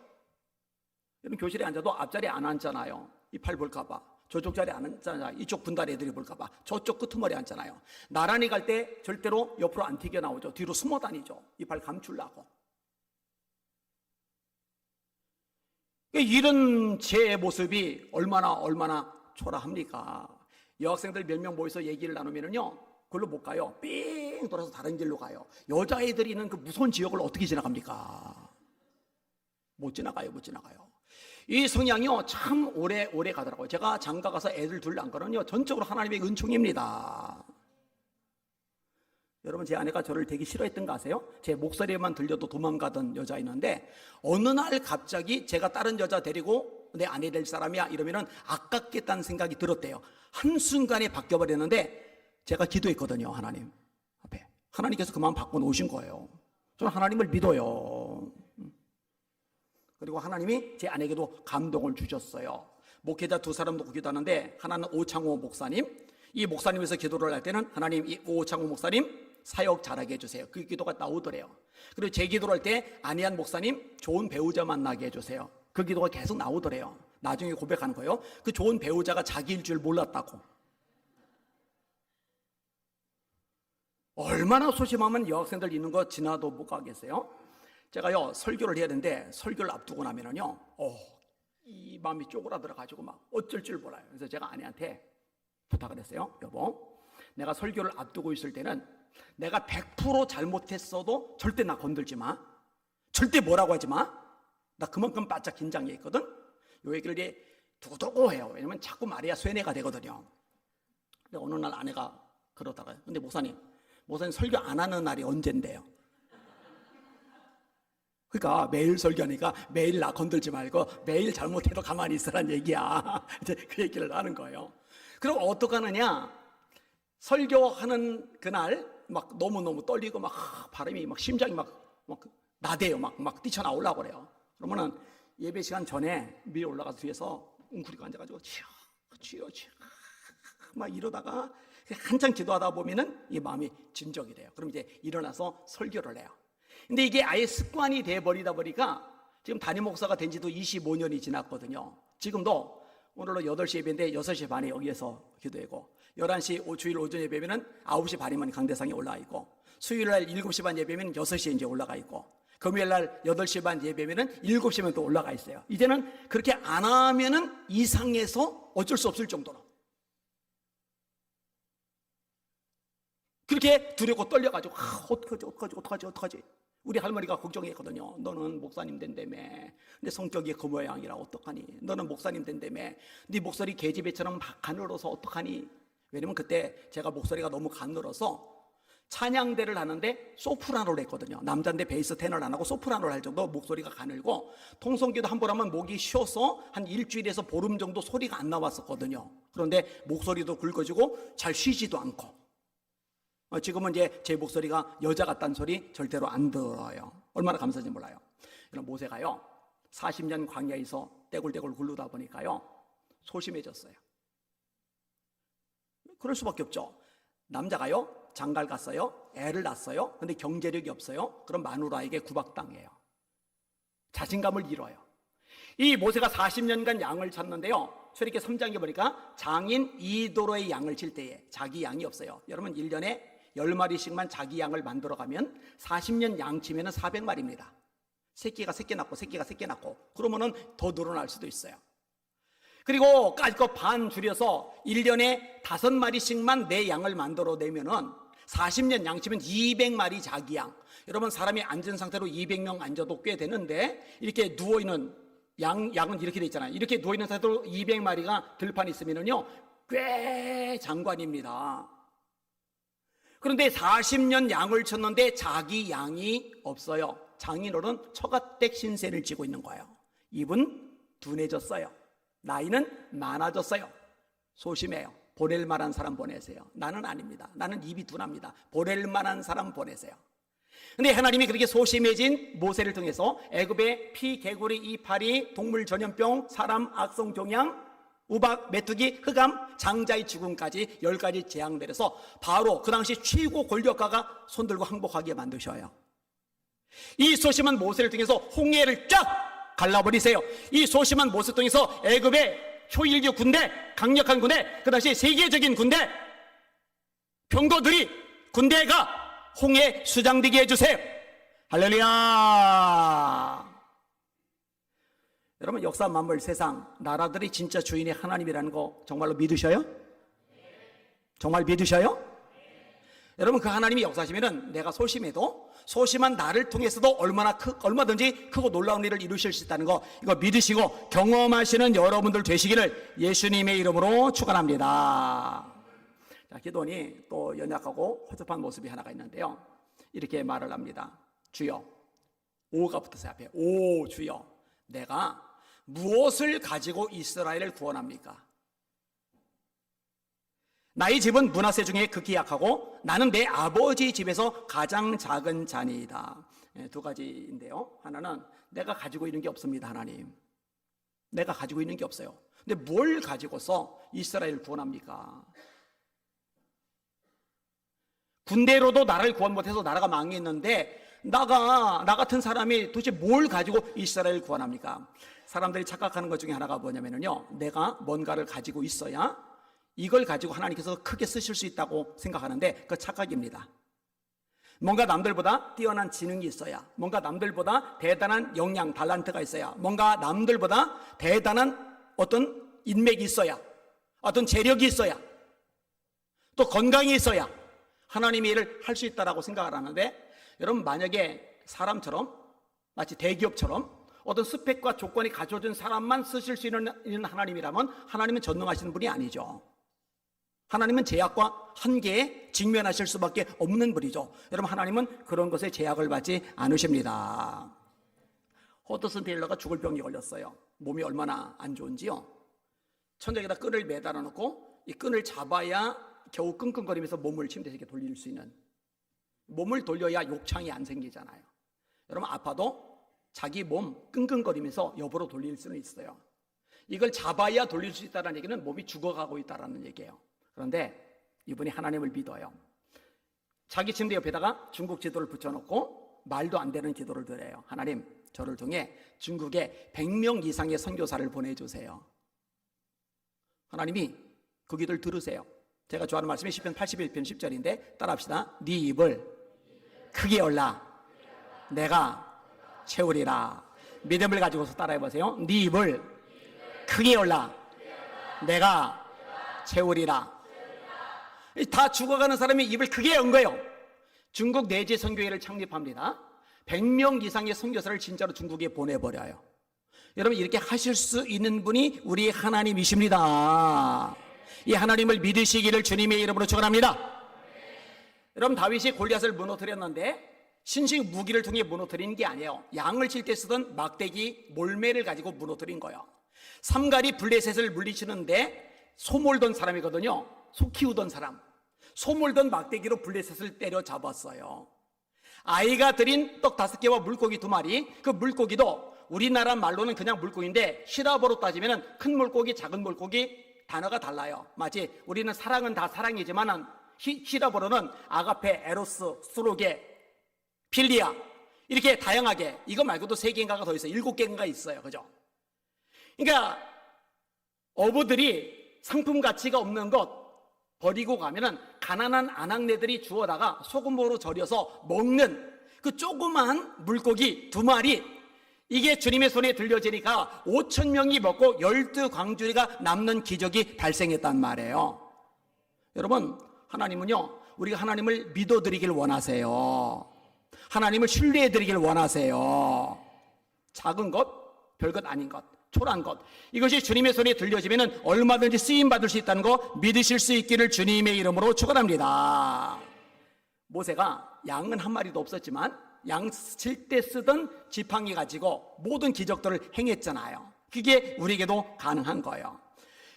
여러분, 교실에 앉아도 앞자리에 안 앉잖아요. 이 팔 볼까봐. 저쪽 자리에 안 앉잖아요. 이쪽 분달 애들이 볼까봐. 저쪽 끄트머리에 앉잖아요. 나란히 갈 때 절대로 옆으로 안 튀겨나오죠. 뒤로 숨어 다니죠. 이 팔 감추려고. 이런 제 모습이 얼마나 초라합니까? 여학생들 몇 명 모여서 얘기를 나누면요, 그걸로 못 가요. 삥 돌아서 다른 길로 가요. 여자애들이 있는 그 무서운 지역을 어떻게 지나갑니까? 못 지나가요. 이 성향이요, 참 오래 가더라고요. 제가 장가 가서 애들 둘 낳은 거는요, 전적으로 하나님의 은총입니다. 여러분, 제 아내가 저를 되게 싫어했던 거 아세요? 제 목소리만 들려도 도망가던 여자 있는데, 어느 날 갑자기 제가 다른 여자 데리고 내 아내 될 사람이야 이러면은 아깝겠다는 생각이 들었대요. 한순간에 바뀌어버렸는데, 제가 기도했거든요. 하나님 앞에. 하나님께서 그 마음 바꿔놓으신 거예요. 저는 하나님을 믿어요. 그리고 하나님이 제 아내에게도 감동을 주셨어요. 목회자 두 사람 놓고 기도하는데, 하나는 오창호 목사님. 이 목사님에서 기도를 할 때는 하나님, 이 오창호 목사님 사역 잘하게 해주세요. 그 기도가 나오더래요. 그리고 제 기도를 할 때 안희한 목사님 좋은 배우자 만나게 해주세요. 그 기도가 계속 나오더래요. 나중에 고백하는 거예요. 그 좋은 배우자가 자기일 줄 몰랐다고. 얼마나 소심하면 여학생들 있는 거 지나도 못 가겠어요? 제가요, 설교를 해야 되는데 설교를 앞두고 나면은요, 이 마음이 쪼그라들어가지고 막 어쩔 줄 몰라요. 그래서 제가 아내한테 부탁을 했어요. 여보, 내가 설교를 앞두고 있을 때는 내가 100% 잘못했어도 절대 나 건들지 마. 절대 뭐라고 하지 마. 나 그만큼 바짝 긴장해 있거든. 요 얘기를 이제 두고두고 해요. 왜냐면 자꾸 말해야 쇠뇌가 되거든요. 근데 어느 날 아내가 그러다가요, 근데 목사님 설교 안 하는 날이 언젠데요? 그러니까 매일 설교하니까 매일 나 건들지 말고 매일 잘못해도 가만히 있으란 얘기야. 이제 그 얘기를 하는 거예요. 그럼 어떻게 하느냐? 설교하는 그날 막 너무너무 떨리고 막 바람이 막 심장이 막 나대요. 막 뛰쳐나오려고 그래요. 그러면은 예배 시간 전에 미리 올라가서 뒤에서 웅크리고 앉아가지고 치여 막 이러다가 한참 기도하다 보면은 이 마음이 진정이 돼요. 그럼 이제 일어나서 설교를 해요. 근데 이게 아예 습관이 돼버리다 보니까 지금 담임 목사가 된 지도 25년이 지났거든요. 지금도 오늘로 8시 예배인데 6시 반에 여기에서 기도하고, 11시 주일 오전 예배면 9시 반이면 강대상에 올라가 있고, 수요일날 7시 반 예배면 6시에 이제 올라가 있고, 금요일날 8시 반 예배면 7시면 또 올라가 있어요. 이제는 그렇게 안 하면은 이상해서 어쩔 수 없을 정도로 그렇게 두렵고 떨려가지고 어떡하지? 우리 할머니가 걱정했거든요. 너는 목사님 된다며. 근데 성격이 그 모양이라 어떡하니? 너는 목사님 된다며. 네 목소리 계집애처럼 막 가늘어서 어떡하니? 왜냐면 그때 제가 목소리가 너무 가늘어서 찬양대를 하는데 소프라노를 했거든요. 남자인데 베이스 테너를 안 하고 소프라노를 할 정도 목소리가 가늘고, 통성기도 한 번 하면 목이 쉬어서 한 일주일에서 보름 정도 소리가 안 나왔었거든요. 그런데 목소리도 굵어지고 잘 쉬지도 않고, 지금은 이제 제 목소리가 여자 같다는 소리 절대로 안 들어요. 얼마나 감사한지 몰라요. 그럼 모세가요, 40년 광야에서 떼굴떼굴 굴르다 보니까요, 소심해졌어요. 그럴 수밖에 없죠. 남자가요, 장가를 갔어요, 애를 낳았어요. 근데 경제력이 없어요. 그럼 마누라에게 구박당해요. 자신감을 잃어요. 이 모세가 40년간 양을 쳤는데요, 출애굽기 3장에 보니까 장인 이도로의 양을 칠 때에 자기 양이 없어요. 여러분, 1년에 10마리씩만 자기 양을 만들어가면 40년 양 치면 400마리입니다. 새끼가 새끼 낳고 그러면은 더 늘어날 수도 있어요. 그리고 까짓 거 반 줄여서 1년에 5마리씩만 내 양을 만들어내면은 40년 양치면 200마리 자기 양. 여러분 사람이 앉은 상태로 200명 앉아도 꽤 되는데 이렇게 누워있는 양은 이렇게 돼 있잖아요. 이렇게 누워있는 상태로 200마리가 들판에 있으면요 꽤 장관입니다. 그런데 40년 양을 쳤는데 자기 양이 없어요. 장인어른 처가댁 신세를 지고 있는 거예요. 입은 둔해졌어요. 나이는 많아졌어요. 소심해요. 보낼 만한 사람 보내세요. 나는 아닙니다. 나는 입이 둔합니다. 보낼 만한 사람 보내세요. 근데 하나님이 그렇게 소심해진 모세를 통해서 애굽의 피, 개구리, 이파리, 동물 전염병, 사람, 악성 종양, 우박, 메뚜기, 흑암, 장자의 죽음까지 10가지 재앙 내려서 바로 그 당시 최고 권력가가 손들고 항복하게 만드셔요. 이 소심한 모세를 통해서 홍해를 쫙 갈라버리세요. 이 소심한 모세 통해서 애굽의 효일교 군대, 강력한 군대, 그 당시 세계적인 군대, 병거들이 군대가 홍해 수장되게 해주세요. 할렐루야. 여러분 역사 만물 세상 나라들이 진짜 주인이 하나님이라는 거 정말로 믿으셔요? 정말 믿으셔요? 여러분 그 하나님이 역사하시면은 내가 소심해도 소심한 나를 통해서도 얼마든지 크고 놀라운 일을 이루실 수 있다는 거 이거 믿으시고 경험하시는 여러분들 되시기를 예수님의 이름으로 축원합니다. 자, 기도원이 또 연약하고 허접한 모습이 하나가 있는데요. 이렇게 말을 합니다. 주여, 오가 붙었어요. 앞에 오 주여, 내가 무엇을 가지고 이스라엘을 구원합니까? 나의 집은 므낫세 중에 극히 약하고 나는 내 아버지 집에서 가장 작은 자니이다. 두 가지인데요. 하나는 내가 가지고 있는 게 없습니다. 하나님, 내가 가지고 있는 게 없어요. 근데 뭘 가지고서 이스라엘을 구원합니까? 군대로도 나라를 구원 못해서 나라가 망했는데 나 같은 사람이 도대체 뭘 가지고 이스라엘을 구원합니까? 사람들이 착각하는 것 중에 하나가 뭐냐면요, 내가 뭔가를 가지고 있어야 이걸 가지고 하나님께서 크게 쓰실 수 있다고 생각하는데 그 착각입니다. 뭔가 남들보다 뛰어난 지능이 있어야, 뭔가 남들보다 대단한 역량, 달란트가 있어야, 뭔가 남들보다 대단한 어떤 인맥이 있어야, 어떤 재력이 있어야, 또 건강이 있어야 하나님의 일을 할 수 있다라고 생각을 하는데, 여러분 만약에 사람처럼 마치 대기업처럼 어떤 스펙과 조건이 갖춰진 사람만 쓰실 수 있는 하나님이라면 하나님은 전능하시는 분이 아니죠. 하나님은 제약과 한계에 직면하실 수밖에 없는 분이죠. 여러분 하나님은 그런 것에 제약을 받지 않으십니다. 허드슨 테일러가 죽을 병이 걸렸어요. 몸이 얼마나 안 좋은지요. 천장에다 끈을 매달아 놓고 이 끈을 잡아야 겨우 끙끙거리면서 몸을 침대에 이렇게 돌릴 수 있는, 몸을 돌려야 욕창이 안 생기잖아요. 여러분 아파도 자기 몸 끙끙거리면서 옆으로 돌릴 수는 있어요. 이걸 잡아야 돌릴 수 있다는 얘기는 몸이 죽어가고 있다는 얘기예요. 그런데 이분이 하나님을 믿어요. 자기 침대 옆에다가 중국 지도를 붙여놓고 말도 안 되는 기도를 드려요. 하나님, 저를 통해 중국에 100명 이상의 선교사를 보내주세요. 하나님이 그 기도를 들으세요. 제가 좋아하는 말씀이 시편 81편 10절인데 따라합시다. 네 입을 크게 열라 내가 채우리라. 믿음을 가지고서 따라해보세요. 네 입을 크게 열라 내가 채우리라. 다 죽어가는 사람이 입을 크게 연 거예요. 중국 내지 선교회를 창립합니다. 100명 이상의 선교사를 진짜로 중국에 보내버려요. 여러분 이렇게 하실 수 있는 분이 우리 하나님이십니다. 이 하나님을 믿으시기를 주님의 이름으로 축원합니다. 여러분 다윗이 골리앗을 무너뜨렸는데 신식 무기를 통해 무너뜨리는 게 아니에요. 양을 칠 때 쓰던 막대기 몰매를 가지고 무너뜨린 거예요. 삼가리 블레셋을 물리치는데 소몰던 사람이거든요. 소 키우던 사람, 소몰던 막대기로 블레셋을 때려잡았어요. 아이가 들인 떡 5개와 물고기 2마리, 그 물고기도 우리나라 말로는 그냥 물고기인데 히라보로 따지면 큰 물고기, 작은 물고기 단어가 달라요. 마치 우리는 사랑은 다 사랑이지만 히라보로는 아가페, 에로스, 수로게, 필리아 이렇게 다양하게, 이거 말고도 3개인가가 더 있어요. 7개인가 있어요. 그죠? 그러니까 어부들이 상품 가치가 없는 것 버리고 가면은 가난한 아낙네들이 주워다가 소금으로 절여서 먹는 그 조그만 물고기 2마리, 이게 주님의 손에 들려지니까 5,000명이 먹고 12광주리가 남는 기적이 발생했단 말이에요. 여러분 하나님은요 우리가 하나님을 믿어드리길 원하세요. 하나님을 신뢰해드리길 원하세요. 작은 것, 별것 아닌 것, 초라한 것, 이것이 주님의 손에 들려지면 얼마든지 쓰임받을 수 있다는 거 믿으실 수 있기를 주님의 이름으로 축원합니다. 모세가 양은 한 마리도 없었지만 양 칠 때 쓰던 지팡이 가지고 모든 기적들을 행했잖아요. 그게 우리에게도 가능한 거예요.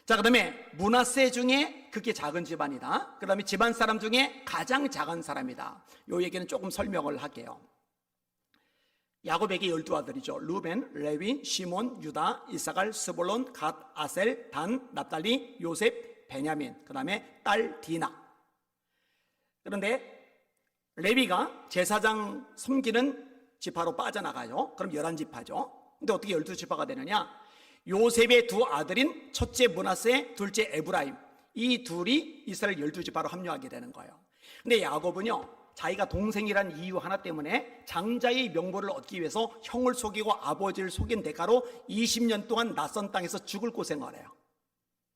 자, 그 다음에 므낫세 중에 그게 작은 집안이다. 그 다음에 집안 사람 중에 가장 작은 사람이다. 요 얘기는 조금 설명을 할게요. 야곱에게 12아들이죠. 루벤, 레위, 시몬, 유다, 이사갈, 스볼론, 갓, 아셀, 단, 납달리, 요셉, 베냐민, 그 다음에 딸 디나. 그런데 레위가 제사장 섬기는 지파로 빠져나가요. 그럼 11지파죠. 근데 어떻게 12지파가 되느냐? 요셉의 두 아들인 첫째 므낫세, 둘째 에브라임, 이 둘이 이스라엘 12지파로 합류하게 되는 거예요. 근데 야곱은요, 자기가 동생이란 이유 하나 때문에 장자의 명분을 얻기 위해서 형을 속이고 아버지를 속인 대가로 20년 동안 낯선 땅에서 죽을 고생을 해요.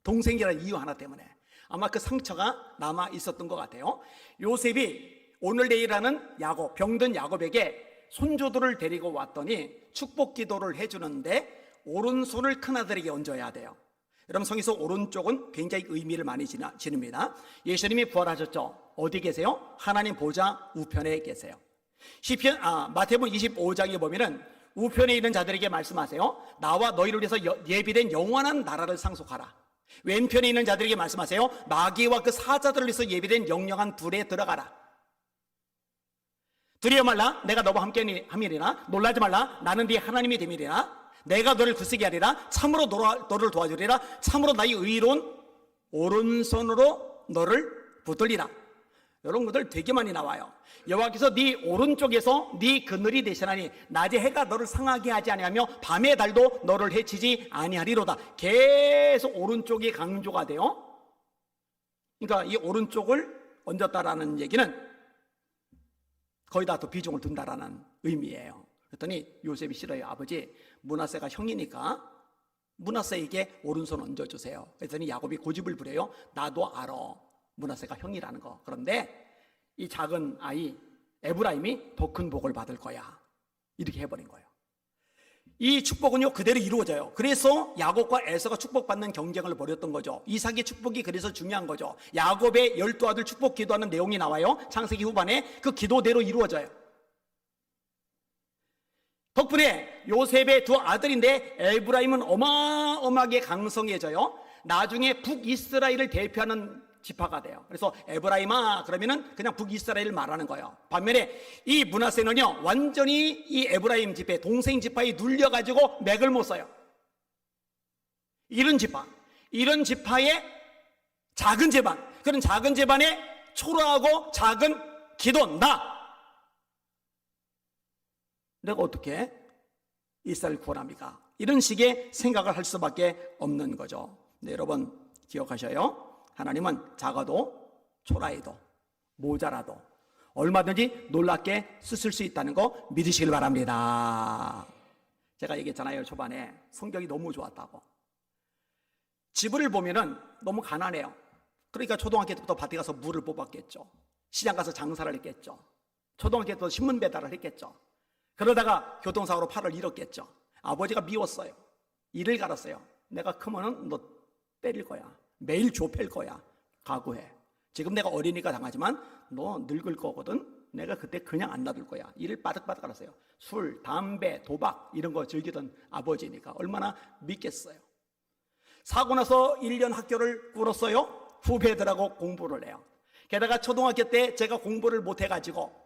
동생이란 이유 하나 때문에. 아마 그 상처가 남아 있었던 것 같아요. 요셉이 오늘 내일하는 야곱, 병든 야곱에게 손주들을 데리고 왔더니 축복 기도를 해주는데 오른손을 큰아들에게 얹어야 돼요. 여러분, 성에서 오른쪽은 굉장히 의미를 많이 지닙니다. 예수님이 부활하셨죠. 어디 계세요? 하나님 보좌 우편에 계세요. 마태복음 25장에 보면은 우편에 있는 자들에게 말씀하세요. 나와 너희를 위해서 예비된 영원한 나라를 상속하라. 왼편에 있는 자들에게 말씀하세요. 마귀와 그 사자들을 위해서 예비된 영영한 불에 들어가라. 두려워 말라, 내가 너와 함께 함이리라. 놀라지 말라, 나는 네 하나님이 됨이리라. 내가 너를 굳세게 하리라. 참으로 너를 도와주리라. 참으로 나의 의로운 오른손으로 너를 붙들리라. 이런 것들 되게 많이 나와요. 여호와께서 네 오른쪽에서 네 그늘이 되시나니 낮에 해가 너를 상하게 하지 아니하며 밤의 달도 너를 해치지 아니하리로다. 계속 오른쪽이 강조가 돼요. 그러니까 이 오른쪽을 얹었다라는 얘기는 거의 다 또 비중을 둔다라는 의미예요. 그랬더니 요셉이 싫어요. 아버지, 므낫세가 형이니까 므낫세에게 오른손 얹어주세요. 그랬더니 야곱이 고집을 부려요. 나도 알아, 므낫세가 형이라는 거. 그런데 이 작은 아이 에브라임이 더 큰 복을 받을 거야. 이렇게 해버린 거예요. 이 축복은요 그대로 이루어져요. 그래서 야곱과 에서가 축복받는 경쟁을 벌였던 거죠. 이삭의 축복이 그래서 중요한 거죠. 야곱의 12아들 축복 기도하는 내용이 나와요. 창세기 후반에 그 기도대로 이루어져요. 덕분에 요셉의 두 아들인데 에브라임은 어마어마하게 강성해져요. 나중에 북이스라엘을 대표하는 지파가 돼요. 그래서 에브라임아 그러면은 그냥 북이스라엘을 말하는 거예요. 반면에 이 므낫세는요 완전히 이 에브라임 지파, 동생 지파에 눌려가지고 맥을 못 써요. 이런 지파의 작은 집안, 그런 작은 집안의 초라하고 작은 기도, 내가 어떻게 이스라엘 구원합니까? 이런 식의 생각을 할 수밖에 없는 거죠. 네, 여러분 기억하셔요. 하나님은 작아도 초라해도 모자라도 얼마든지 놀랍게 쓰실 수 있다는 거 믿으시길 바랍니다. 제가 얘기했잖아요, 초반에 성격이 너무 좋았다고. 집을 보면은 너무 가난해요. 그러니까 초등학교 때부터 밭에 가서 물을 뽑았겠죠. 시장 가서 장사를 했겠죠. 초등학교 때부터 신문 배달을 했겠죠. 그러다가 교통사고로 팔을 잃었겠죠. 아버지가 미웠어요. 이를 갈았어요. 내가 크면은 너 때릴 거야. 매일 좁힐 거야. 각오해. 지금 내가 어리니까 당하지만 너 늙을 거거든. 내가 그때 그냥 안 놔둘 거야. 이를 바득바득 갈았어요. 술, 담배, 도박 이런 거 즐기던 아버지니까 얼마나 믿겠어요. 사고 나서 1년 학교를 꾸렸어요. 후배들하고 공부를 해요. 게다가 초등학교 때 제가 공부를 못 해가지고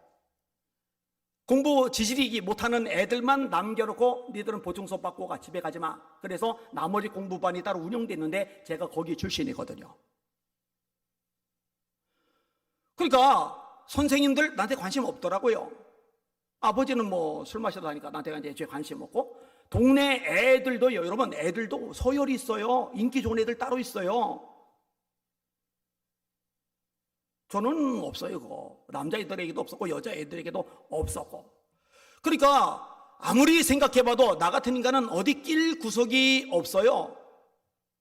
공부 지질이기 못하는 애들만 남겨놓고 니들은 보충수업 받고 가, 집에 가지 마. 그래서 나머지 공부반이 따로 운영됐는데 제가 거기 출신이거든요. 그러니까 선생님들 나한테 관심 없더라고요. 아버지는 뭐 술 마시러 다니까 나한테 이제 관심 없고, 동네 애들도요, 여러분 애들도 서열이 있어요. 인기 좋은 애들 따로 있어요. 저는 없어요. 그거 남자애들에게도 없었고 여자애들에게도 없었고. 그러니까 아무리 생각해봐도 나 같은 인간은 어디 낄 구석이 없어요.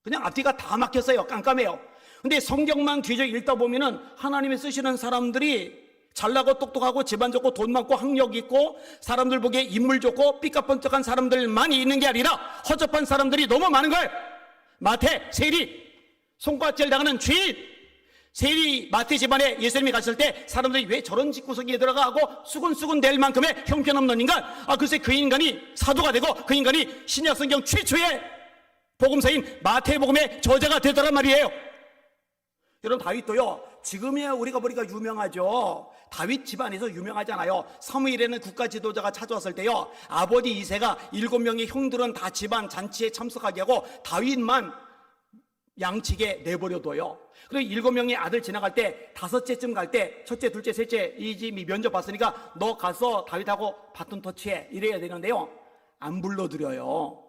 그냥 앞뒤가 다 막혔어요. 깜깜해요. 근데 성경만 뒤져 읽다 보면은 하나님이 쓰시는 사람들이 잘나고 똑똑하고 집안 좋고 돈 많고 학력 있고 사람들 보기에 인물 좋고 삐까뻔쩍한 사람들만이 있는 게 아니라 허접한 사람들이 너무 많은 거예요. 마태, 세리, 손가락질 당하는 죄인, 세리 마태 집안에 예수님이 갔을 때 사람들이 왜 저런 집구석에 들어가고 수군수군 될 만큼의 형편없는 인간, 글쎄 그 인간이 사도가 되고 그 인간이 신약성경 최초의 복음서인 마태복음의 저자가 되더란 말이에요. 여러분, 다윗도요, 지금이야 우리가 보니까 유명하죠. 다윗 집안에서 유명하잖아요. 사무엘에는 국가 지도자가 찾아왔을 때요, 아버지 이새가 7명의 형들은 다 집안 잔치에 참석하게 하고 다윗만 양측에 내버려둬요. 그리고 7명의 아들 지나갈 때 5째쯤 갈 때 첫째, 둘째, 셋째 이 집이 면접 봤으니까 너 가서 다윗하고 바톤 터치해 이래야 되는데요, 안 불러드려요.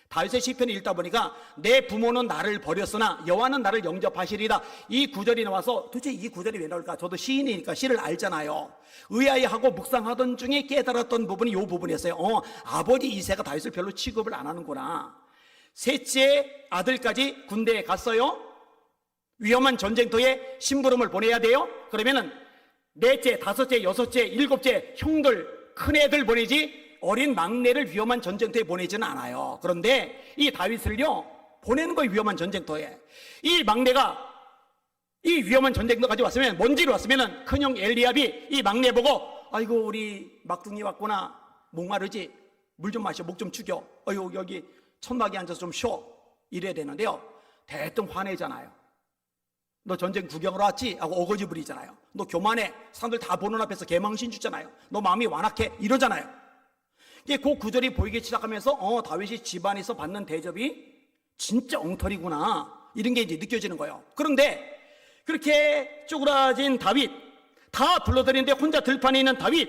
다윗의 시편을 읽다 보니까 내 부모는 나를 버렸으나 여호와는 나를 영접하시리다, 이 구절이 나와서 도대체 이 구절이 왜 나올까? 저도 시인이니까 시를 알잖아요. 의아해하고 묵상하던 중에 깨달았던 부분이 이 부분이었어요. 아버지 이새가 다윗을 별로 취급을 안 하는구나. 셋째 아들까지 군대에 갔어요. 위험한 전쟁터에 심부름을 보내야 돼요. 그러면은 넷째, 다섯째, 여섯째, 일곱째 형들, 큰애들 보내지 어린 막내를 위험한 전쟁터에 보내지는 않아요. 그런데 이 다윗을요 보내는 거예요. 위험한 전쟁터에. 이 막내가 이 위험한 전쟁터까지 왔으면, 먼지로 왔으면은 큰형 엘리압이 이 막내 보고 아이고 우리 막둥이 왔구나, 목마르지, 물 좀 마셔, 목 좀 죽여, 여기 천막에 앉아서 좀 쉬어 이래야 되는데요, 대뜸 화내잖아요. 너 전쟁 구경을 왔지? 하고 어거지 부리잖아요. 너 교만해, 사람들 다 보는 앞에서 개망신 주잖아요. 너 마음이 완악해 이러잖아요. 이게 그 구절이 보이기 시작하면서 다윗이 집안에서 받는 대접이 진짜 엉터리구나, 이런 게 이제 느껴지는 거예요. 그런데 그렇게 쪼그라진 다윗 다 불러들이는데 혼자 들판에 있는 다윗,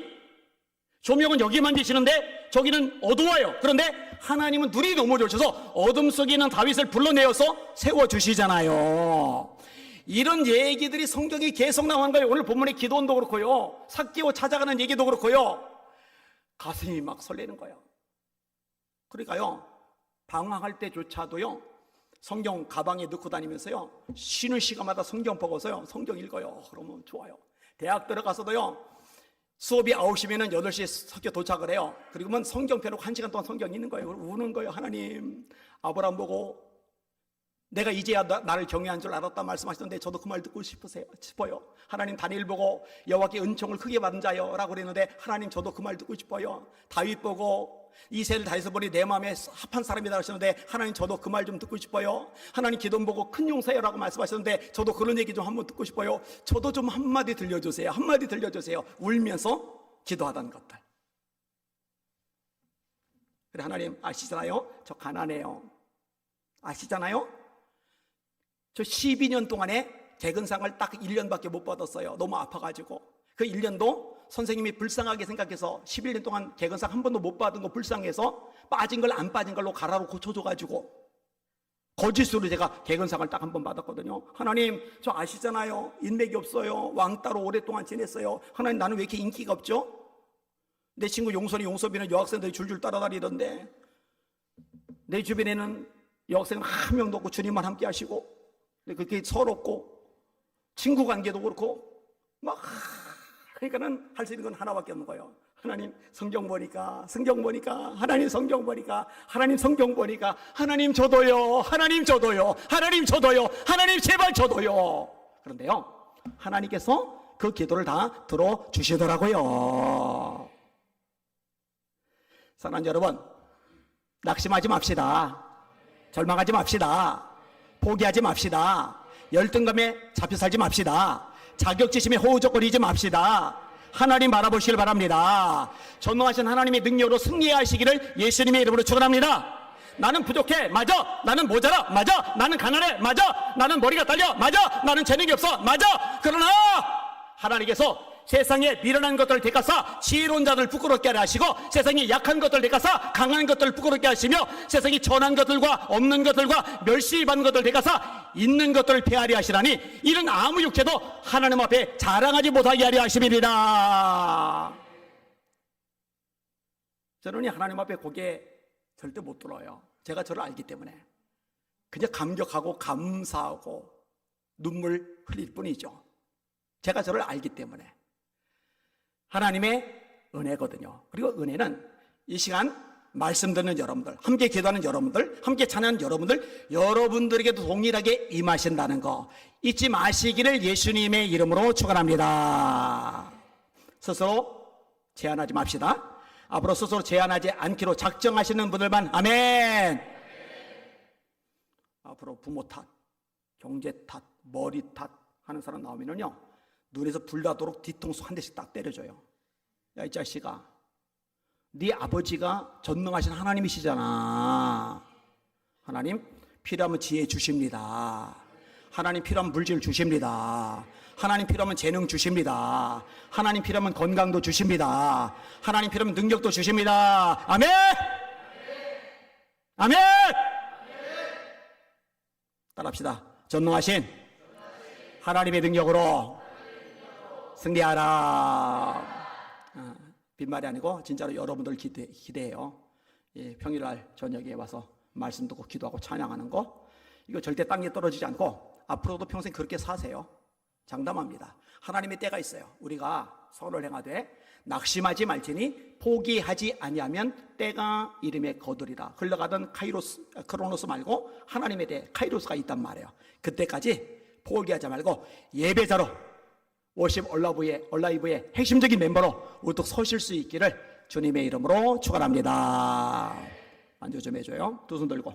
조명은 여기만 비치는데 저기는 어두워요. 그런데 하나님은 눈이 너무 좋으셔서 어둠 속에 있는 다윗을 불러내어서 세워주시잖아요. 이런 얘기들이 성경에 계속 나오는 거예요. 오늘 본문의 기도원도 그렇고요, 삭개오 찾아가는 얘기도 그렇고요, 가슴이 막 설레는 거예요. 그러니까요, 방황할 때조차도요 성경 가방에 넣고 다니면서요 쉬는 시간마다 성경 보고서요 성경 읽어요. 그러면 좋아요. 대학 들어가서도요 수업이 9시면은 8시에 학교 도착을 해요. 그리고면 성경 펴놓고 1시간 동안 성경 읽는 거예요. 우는 거예요. 하나님, 아브라함 보고 내가 이제야 나를 경외한 줄 알았다 말씀하시던데 저도 그 말 듣고 싶어요. 하나님, 다니엘 보고 여호와께 은총을 크게 받은 자요 라고 그랬는데 하나님, 저도 그 말 듣고 싶어요. 다윗 보고 이새를 다해서 보니 내 마음에 합한 사람이다 하시는데 하나님, 저도 그 말 좀 듣고 싶어요. 하나님, 기도원 보고 큰 용사여라고 말씀하셨는데 저도 그런 얘기 좀 한번 듣고 싶어요. 저도 좀 한마디 들려주세요. 한마디 들려주세요. 울면서 기도하던 것들. 그래, 하나님 아시잖아요, 저 가난해요. 아시잖아요, 저 12년 동안에 개근상을 딱 1년밖에 못 받았어요. 너무 아파가지고. 그 1년도 선생님이 불쌍하게 생각해서 11년 동안 개근상 한 번도 못 받은 거 불쌍해서 빠진 걸 안 빠진 걸로 가라로 고쳐줘가지고 거짓으로 제가 개근상을 딱 한 번 받았거든요. 하나님, 저 아시잖아요, 인맥이 없어요. 왕따로 오랫동안 지냈어요. 하나님, 나는 왜 이렇게 인기가 없죠? 내 친구 용선이, 용섭이는 여학생들이 줄줄 따라다니던데 내 주변에는 여학생은 한 명도 없고 주님만 함께 하시고, 그렇게 서럽고 친구 관계도 그렇고 막, 그러니까는 할 수 있는 건 하나밖에 없는 거예요. 하나님, 성경 보니까 하나님, 성경 보니까 하나님, 성경 보니까 하나님 저도요, 하나님 저도요, 하나님 저도요, 하나님 제발 저도요. 그런데요, 하나님께서 그 기도를 다 들어주시더라고요. 사랑하는 여러분, 낙심하지 맙시다. 절망하지 맙시다. 포기하지 맙시다. 열등감에 잡혀 살지 맙시다. 자격지심에 호우적거리지 맙시다. 하나님 바라보시길 바랍니다. 전능하신 하나님의 능력으로 승리하시기를 예수님의 이름으로 축원합니다. 나는 부족해, 맞아. 나는 모자라, 맞아. 나는 가난해, 맞아. 나는 머리가 딸려, 맞아. 나는 재능이 없어, 맞아. 그러나 하나님께서 세상에 미련한 것들을 대가사 지혜로운 자들을 부끄럽게 하려 하시고, 세상에 약한 것들을 대가사 강한 것들을 부끄럽게 하시며, 세상에 전한 것들과 없는 것들과 멸시받는 것들을 대가사 있는 것들을 폐하려 하시라니, 이런 아무 육체도 하나님 앞에 자랑하지 못하게 하려 하심이리라. 저는 하나님 앞에 고개 절대 못 들어요. 제가 저를 알기 때문에. 그냥 감격하고 감사하고 눈물 흘릴 뿐이죠. 제가 저를 알기 때문에. 하나님의 은혜거든요. 그리고 은혜는 이 시간 말씀 듣는 여러분들, 함께 기도하는 여러분들, 함께 찬양하는 여러분들, 여러분들에게도 동일하게 임하신다는 거 잊지 마시기를 예수님의 이름으로 축원합니다. 스스로 제한하지 맙시다. 앞으로 스스로 제한하지 않기로 작정하시는 분들만 아멘. 앞으로 부모 탓, 경제 탓, 머리 탓 하는 사람 나오면요, 눈에서 불 나도록 뒤통수 한 대씩 딱 때려줘요. 야, 이 자식아, 네 아버지가 전능하신 하나님이시잖아. 하나님 필요하면 지혜 주십니다. 하나님 필요하면 물질 주십니다. 하나님 필요하면 재능 주십니다. 하나님 필요하면 건강도 주십니다. 하나님 필요하면 능력도 주십니다. 아멘. 아멘. 따라합시다. 전능하신 하나님의 능력으로 승리하라. 빈말이 아니고 진짜로 여러분들 기대해요. 예, 평일날 저녁에 와서 말씀 듣고 기도하고 찬양하는 거, 이거 절대 땅에 떨어지지 않고 앞으로도 평생 그렇게 사세요. 장담합니다. 하나님의 때가 있어요. 우리가 선을 행하되 낙심하지 말지니 포기하지 아니하면 때가 이름에 거두리라. 흘러가던 크로노스 말고 하나님의 때 카이로스가 있단 말이에요. 그때까지 포기하지 말고 예배자로 워십 얼라이브의 핵심적인 멤버로 우뚝 서실 수 있기를 주님의 이름으로 축원합니다. 만조 좀 해줘요. 두 손 들고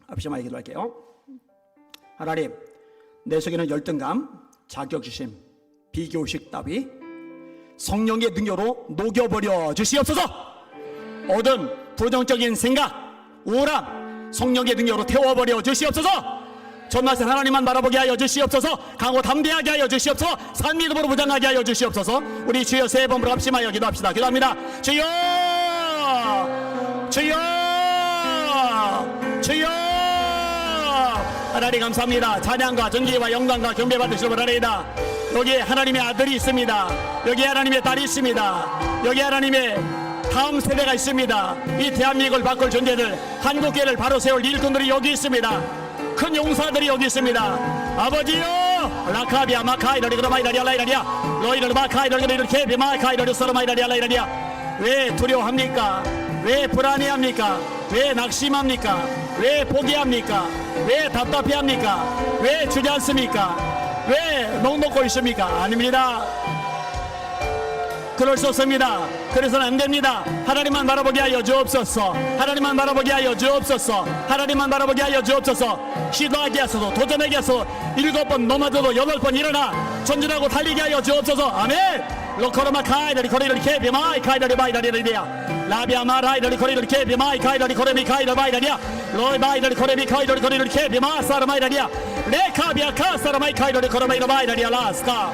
앞시마에 기도할게요. 하나님, 내 속에는 열등감, 자격지심, 비교의식 따위 성령의 능력으로 녹여버려 주시옵소서. 모든 부정적인 생각, 우울함 성령의 능력으로 태워버려 주시옵소서. 전능하신 하나님만 바라보게 하여 주시옵소서. 강고 담대하게 하여 주시옵소서. 산 믿음으로 무장하게 하여 주시옵소서. 우리 주여 세 번으로 합심하여 기도합시다. 기도합니다. 주여, 주여, 주여. 하나님 감사합니다. 찬양과 존귀와 영광과 경배 받으시길 바랍니다. 여기 하나님의 아들이 있습니다. 여기 하나님의 딸이 있습니다. 여기 하나님의 다음 세대가 있습니다. 이 대한민국을 바꿀 존재들, 한국교회를 바로 세울 일꾼들이 여기 있습니다. 큰 용사들이 여기 있습니다. 아버지요, 라카비아 마카이더리 그라마이다리알라이다리아 로이더 마카이더리 이렇게 비마카이더리 서로마이다리알라이다리아. 왜 두려워합니까? 왜 불안해합니까? 왜 낙심합니까? 왜 포기합니까? 왜 답답해합니까? 왜 주저앉습니까? 왜 넉넉고 있습니까? 아닙니다. 그럴 수 없습니다. 그래서는 안 됩니다. 하나님만 바라보게 하여 주옵소서. 하나님만 바라보게 하여 주옵소서. 하나님만 바라보게 하여 주옵소서. 시도하게 하소서. 도전하게 하소서. 7번 넘어져도 8번 일어나 전진하고 달리게 하여 주옵소서. 아멘. 로코로마 카이더리 코리더리 케비마이 카이더리 바이더리리야 라비아마라이더리 코리더리 케비마이 카이더리 코레미 카이더 바이더리야 로이 바이더리 코레미 카이더리 코리더리 케비마 사르마이더리야 레카비아 카사르마이 카이더리 코레미더 바이더리야 라스카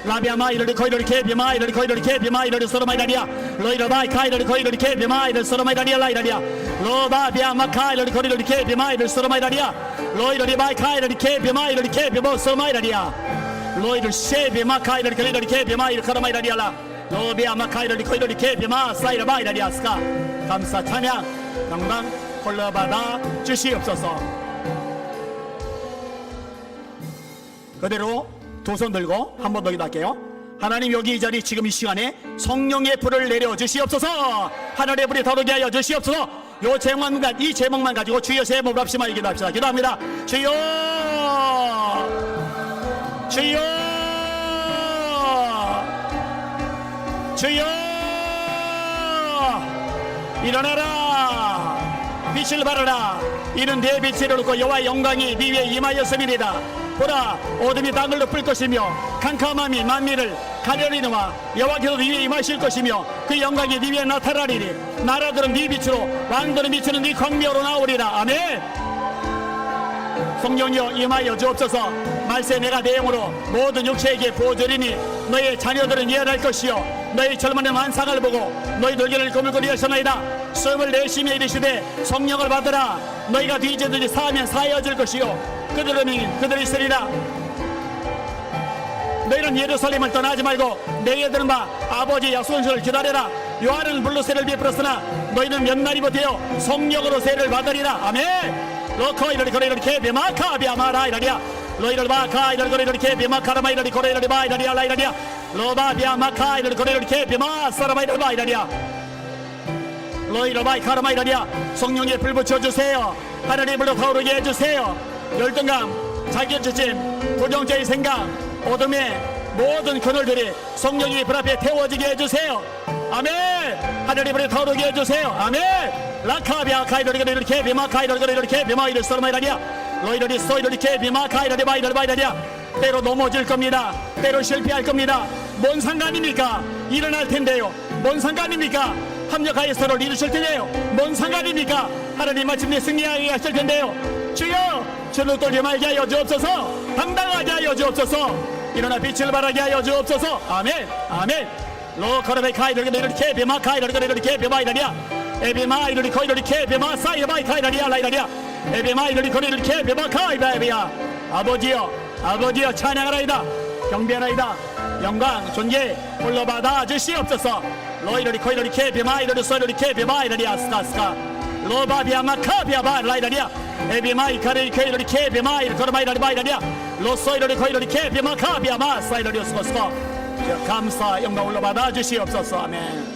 라비아마이더리 코이더리 케비마이더리 코이더리 케비마이더리 소르마이더리야 로이더 바이 카이더리 코이더리 케비마이더리 소르마이더리야 라이더리야 로바비아마 카이더리 코리더리 케비마이더리 소르마이더리야 로이더리 바이 카이더리 케비마이더리 케비모 소르마이더리야 로이드 쉐비 마카이더리 코이더리 케비마이더 카르마이더리야라 로비아 마카이더리 코이더리 케비마 사이더바이더리야스카. 감사 찬양 영광 홀러받아 주시옵소서. 그대로 두 손 들고 한 번 더 기도할게요. 하나님, 여기 이 자리 지금 이 시간에 성령의 불을 내려 주시옵소서. 하늘의 불이 더르게 하여 주시옵소서. 이 제목만 가지고 주여 세 번 합심하여 기도합시다. 기도합니다. 주여, 주여, 주여, 일어나라. 빛을 발하라. 이는 내 빛을 놓고 여호와의 영광이 네 위에 임하였음이니이다. 보라, 어둠이 땅을 덮을 것이며 캄캄함이 만민을 가려리노라. 여호와께서 네 위에 임하실 것이며 그 영광이 네 위에 나타나리니 나라들은 네 빛으로 왕들은 빛으로 네 광명으로 나오리라. 아멘. 성령이여 임하여 주옵소서. 말세 내가 내 영으로 모든 육체에게 보여주리니 너의 자녀들은 예언할 것이요 너희 젊은이는 환상을 보고 너희 돌기를 거물거리 하셨나이다. 숨을 내쉬며 이르시되 성령을 받으라. 너희가 뒤지든지 사하면 사하여질 것이요 그들이 있으리라. 너희는 예루살렘을 떠나지 말고 너희들은 봐 아버지 약속을 기다려라. 요한은 물로새를 베풀었으나 너희는 몇 날이 버텨요 성령으로 세를 받으리라. 아멘. 로코 이러리 거래 이렇게 비마카 비아마라 이러리야. 로이를 마카 이러리 거래 이렇게 비마카라마 이러리 거래 이러리 바 이러리야 라 이러리야. 로바 비아마카 이러리 거래 이렇게 비마사라마 이러리 바 이러리야. 로이로바이 카라마이라리야. 성령의 불 붙여주세요. 하늘의 불로 타오르게 해주세요. 열등감, 자격지심, 부정적인 생각, 어둠의 모든 그늘들이 성령이 불 앞에 태워지게 해주세요. 아멘. 하늘의 불에 타오르게 해주세요. 아멘. 라카비아 카이러리 이렇게 비마 카이러리 이렇게 비마 이를 서마이라리야. 로이러리 소이러리 비마 카이러리 바이러리 바이라리야. 때로 넘어질 겁니다. 때로 실패할 겁니다. 뭔 상관입니까? 일어날 텐데요. 뭔 상관입니까? 합력하여 서로를 이루실 텐데요. 뭔 상관입니까? 하나님 마침내 승리하게 하실 텐데요. 주여 주를 떨지 말게 하여 주옵소서. 당당하게 하여 주옵소서. 일어나 빛을 발하게 하여 주옵소서. 아멘. 아멘. 로커르베 카이르게 이렇게 비마 카이르게 이렇게 비마 이라리야. 에비마 이르리 코이르 이렇게 비마 사이바이 카이라리야 라이라리야. 에비마 이르리 코이르 이렇게 비마 카이바이비야. 아버지여 찬양하라이다. 경배하라이다. 영광 존귀 홀로 받아 주시옵소서. 로이러리 코이러리 케비마 이러리 소이러리 케비마 이러리야 스카스카 로바비아마 카비아바 라이라리야. 에비마이 카레이 케이러리 케비마 이러리 코르마 이러리 바이라리야. 로소이러리 코이러리 케비마 카비아마 사이러리 스코스코. 감사 영광 홀로 받아 주시옵소서. 아멘.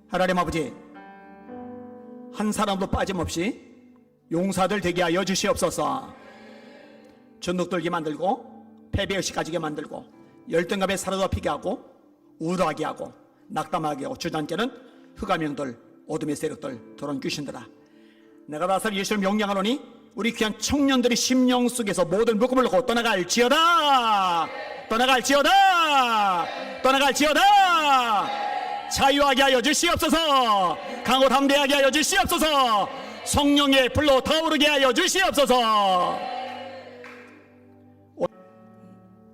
하나님 아버지, 한 사람도 빠짐없이 용사들 되게 하여 주시옵소서. 전독들게 만들고 패배의식 가지게 만들고 열등감에 사로잡히게 하고 우울하게 하고 낙담하게 하고 주장께는 흑암형들 어둠의 세력들 더러운 귀신들아, 내가 다스려 예수를 명령하노니 우리 귀한 청년들이 심령 속에서 모든 묶음을 놓고 떠나갈지어다. 자유하게 하여 주시옵소서. 강호 담대하게 하여 주시옵소서. 성령의 불로 타오르게 하여 주시옵소서.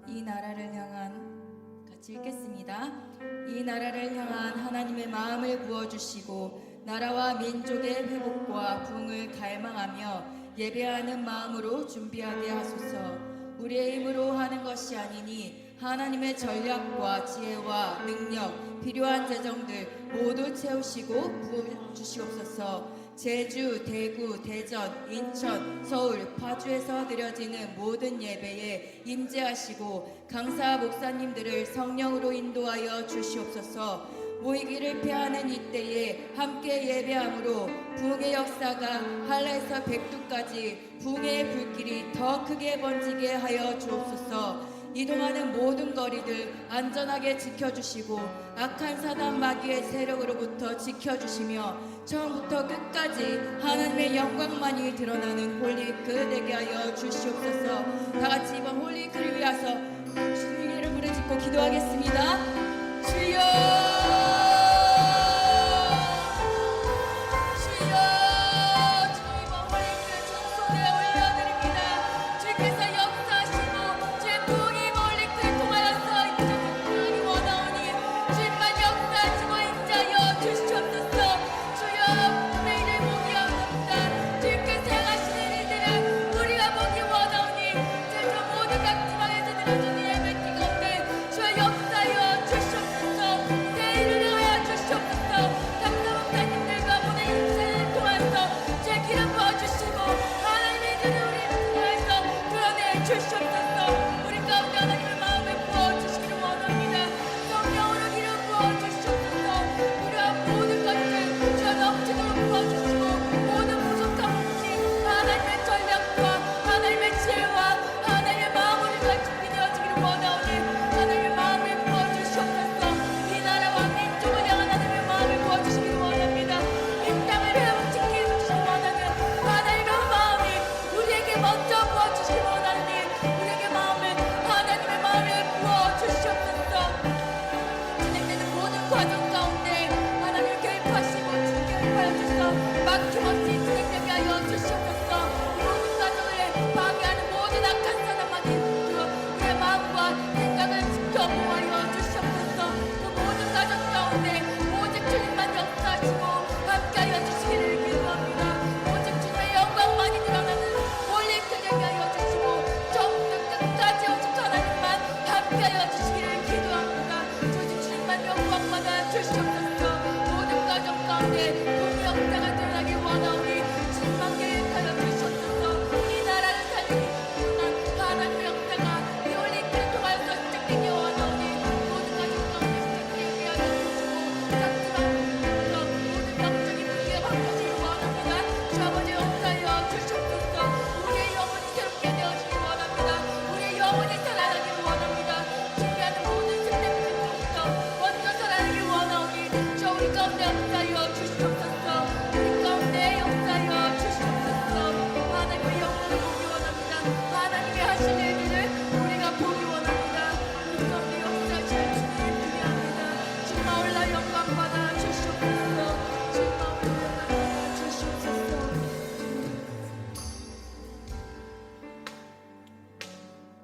이 나라를 향한, 같이 읽겠습니다. 이 나라를 향한 하나님의 마음을 부어주시고 나라와 민족의 회복과 부흥을 갈망하며 예배하는 마음으로 준비하게 하소서. 우리의 힘으로 하는 것이 아니니 하나님의 전략과 지혜와 능력, 필요한 재정들 모두 채우시고 부어주시옵소서. 제주, 대구, 대전, 인천, 서울, 파주에서 드려지는 모든 예배에 임재하시고 강사 목사님들을 성령으로 인도하여 주시옵소서. 모이기를 피하는 이때에 함께 예배함으로 부흥의 역사가 한라에서 백두까지 부흥의 불길이 더 크게 번지게 하여 주옵소서. 이동하는 모든 거리들 안전하게 지켜주시고 악한 사단 마귀의 세력으로부터 지켜주시며 처음부터 끝까지 하나님의 영광만이 드러나는 홀리크 되게 하여 주시옵소서. 다같이 이번 홀리크를 위해서 주님의 이름으로 짓고 기도하겠습니다. 주여,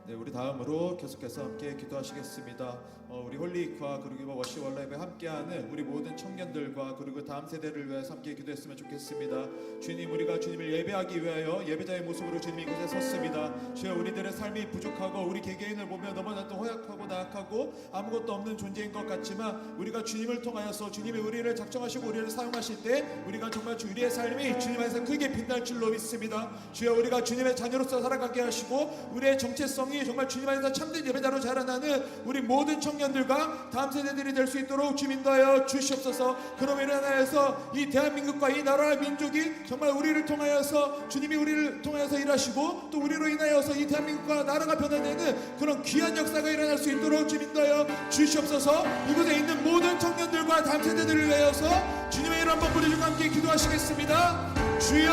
네, 우리 다음으로 계속해서 함께 기도하시겠습니다. 우리 홀리이크와 그리고 워시 월라이브에 함께하는 우리 모든 청년들과 그리고 다음 세대를 위해서 함께 기도했으면 좋겠습니다. 주님, 우리가 주님을 예배하기 위하여 예배자의 모습으로 주님 이곳에 섰습니다. 주여, 우리들의 삶이 부족하고 우리 개개인을 보며 너무나도 허약하고 나약하고 아무것도 없는 존재인 것 같지만 우리가 주님을 통하여서 주님이 우리를 작정하시고 우리를 사용하실 때 우리가 정말 우리의 삶이 주님 안에서 크게 빛날 줄로 믿습니다. 주여, 우리가 주님의 자녀로서 살아가게 하시고 우리의 정체성이 정말 주님 안에서 참된 예배자로 자라나는 우리 모든 청년들과 다음 세대들이 될 수 있도록 주님 인도하여 주시옵소서. 그로 인하여서 이 대한민국과 이 나라와 민족이 정말 우리를 통하여서 주님이 우리를 통하여서 일하시고 또 우리로 인하여서 이 대한민국과 나라가 변화되는 그런 귀한 역사가 일어날 수 있도록 주님 인도하여 주시옵소서. 이곳에 있는 모든 청년들과 다음 세대들을 위하여서 주님의 이름 한번 부르시고 함께 기도하시겠습니다. 주여,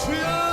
주여,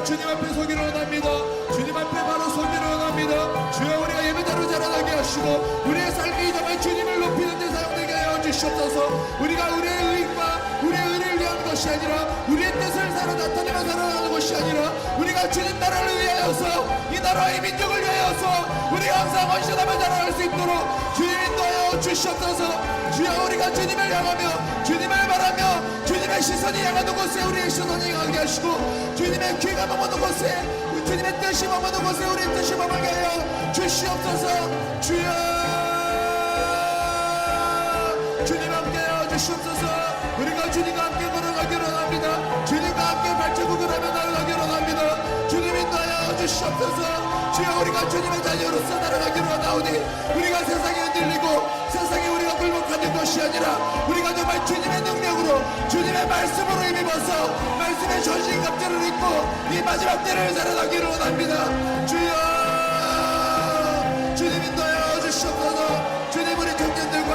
주님 앞에 서기를 원합니다. 주님 앞에 바로 서기를 원합니다. 주여, 우리가 예배자로 자라나게 하시고 우리의 삶이 정말 주님을 높이는 데 사용되게 하여 주시옵소서. 우리가 우리의 의인과 우리의 의를 위한 것이 아니라 우리의 뜻을 살아 나타내며 살아가는 것이 아니라 우리가 주님 나라를 위하여서 이 나라와 이 민족을 위하여서 우리가 항상 헌신하며 자라날 수 있도록 주님 인도하여 주시옵소서. 주여, 우리가 주님을 향하며 주님을 바라며 주님의 시선이 향하는 곳에 우리의 시선이 향하게 하시고 주님의 귀가 머무는 곳에 주님의 뜻이 머무는 곳에 우리의 뜻이 머물게 하여 주시옵소서. 주여, 주님 함께하여 주시옵소서. 우리가 주님과 함께 걸어가기로 합니다. 주님과 함께 발자국을 하며 나아가기로 합니다. 주님 인도하여 주시옵소서. 주여, 우리가 주님의 자녀로서 날아가기로 하나오니 우리가 세상에 흔들리고 세상에 우리가 굴복하는 것이 아니라 우리가 정말 주님의 능력으로 주님의 말씀으로 힘입어서 말씀의 전신갑주를 입고 이 마지막 때를 살아가기로 원합니다. 주여, 주님 인도하여 주시옵소서. 주님, 우리 청년들과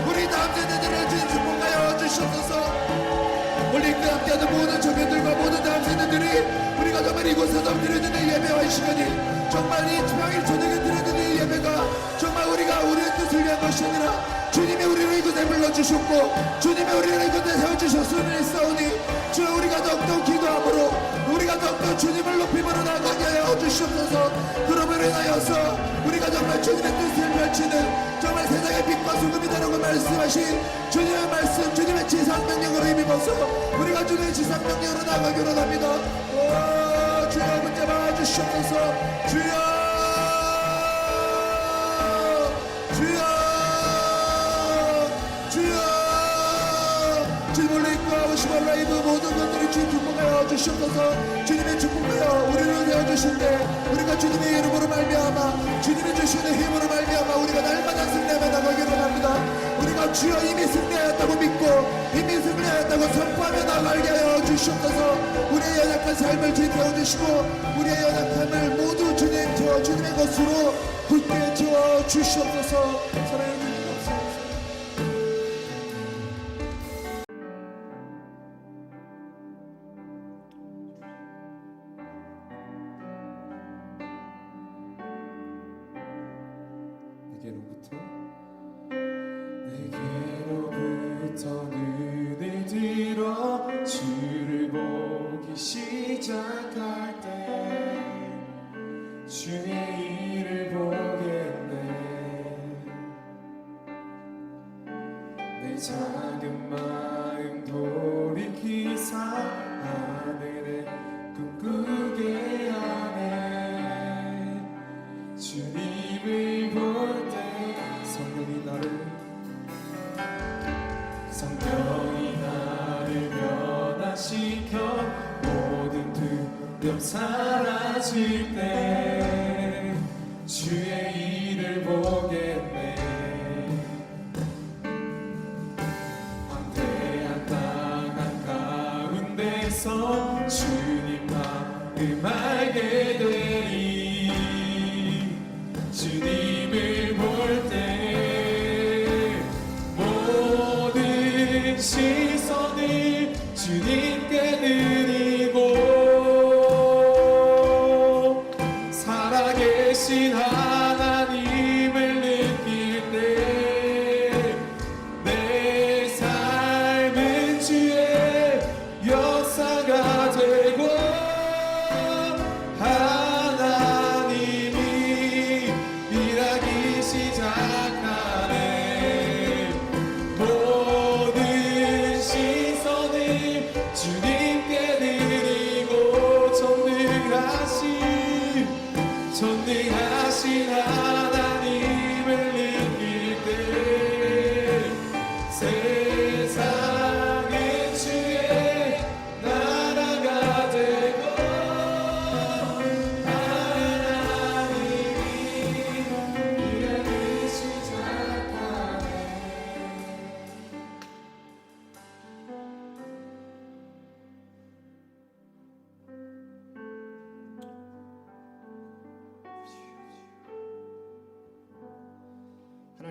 우리 다음 세대들을 주님 축복하여 주시옵소서. 우리 그 함께하는 모든 청년들과 모든 다음 세대들이 우리가 정말 이곳에서 드려지는 예배와 이 시간이 정말 이 평일 저녁에 드려지는 이 예배가 정말 우리가 우리의 뜻을 위한 것이 아니라 주님이 우리를 이곳에 불러주셨고 주님이 우리를 이곳에 세워주셨음을 믿사오니 주여, 우리가 더욱더 기도함으로 우리가 더욱더 주님을 높임으로 나아가게 하여 주시옵소서. 그러므로 인하여서 우리가 정말 주님의 뜻을 펼치는 정말 세상의 빛과 소금이 되라고 말씀하신 주님의 말씀, 주님의 지상명령으로 힘입어서 우리가 주님의 지상명령으로 나아가기로 합니다. 오, 주여, 붙잡아 주시옵소서. 주여, 주여, 주여. 주님을 입고 오시고 라이브 모든 것들이 주님 축복하여 주시옵소서. 주님의 축복하여 우리를 세워주실 때 우리가 주님의 이름으로 말미암아 주님이 주시는 힘으로 말미암아 우리가 날마다 승리하며 나가기로 합니다. 우리가 주여 이미 승리하였다고 믿고 이미 승리하였다고 선포하며 나가게 하여 주시옵소서. 우리의 연약한 삶을 주님 태워주시고 우리의 연약함을 모두 주님 태워 주님의 것으로 굳게 채워 주시옵소서. 사랑해 주시옵소서. 내게로부터 눈을 들어 주를 보기 시작할 때 주의 일을 보겠네. 내 작은 마음 돌이키사 하늘에 꿈꾸게 하네. 주님을 볼 때 성령이 나를 변화시켜 모든 두려움 사라질 때 주의 일을 보겠네. 광대한 땅 한가운데서 주님 마음 알게 되리. 주님을 볼 때 모든 시선을 주님께 드리고 살아계신 하나님을 느낄 때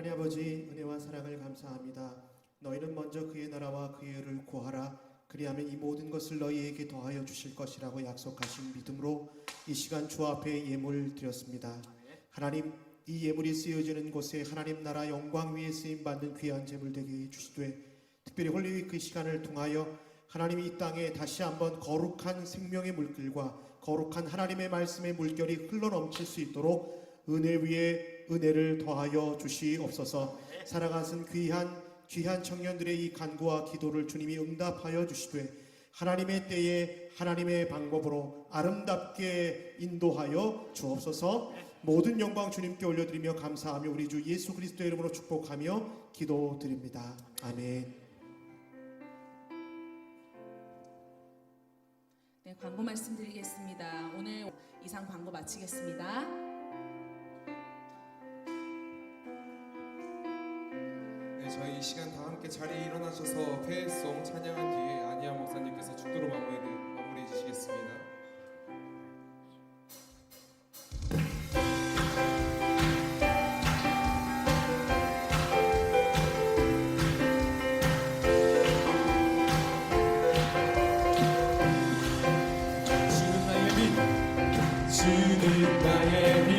하나님 아버지, 은혜와 사랑을 감사합니다. 너희는 먼저 그의 나라와 그의 의를 구하라. 그리하면 이 모든 것을 너희에게 더하여 주실 것이라고 약속하신 믿음으로 이 시간 주 앞에 예물 드렸습니다. 하나님, 이 예물이 쓰여지는 곳에 하나님 나라 영광 위에 쓰임 받는 귀한 제물 되게 해주시되, 특별히 홀리위크 시간을 통하여 하나님이 이 땅에 다시 한번 거룩한 생명의 물길과 거룩한 하나님의 말씀의 물결이 흘러넘칠 수 있도록 은혜 위에 은혜를 더하여 주시옵소서. 살아가신 귀한 청년들의 이 간구와 기도를 주님이 응답하여 주시되, 하나님의 때에 하나님의 방법으로 아름답게 인도하여 주옵소서. 모든 영광 주님께 올려드리며 감사하며 우리 주 예수 그리스도의 이름으로 축복하며 기도드립니다. 아멘. 네, 광고 말씀드리겠습니다. 오늘 이상 광고 마치겠습니다. 네, 저희 이 시간 다 함께 자리에 일어나셔서 회송 찬양한 뒤에 안희아 목사님께서 축도로 마무리해 주시겠습니다. 주는 나의 빛,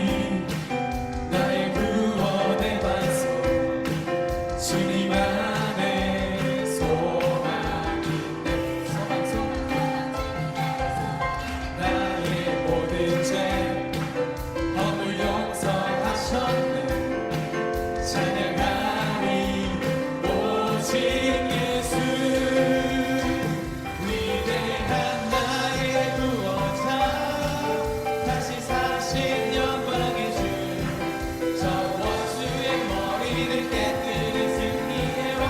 나의 구원의 반석, 주님 안에 소망인데, 나의 모든 죄 허물 용서하셨네. 찬양하리 오직 예수, 위대한 나의 구원자, 다시 사신 영광의 주, 저 원수의 머리를 깨뜨린 승리의 왕,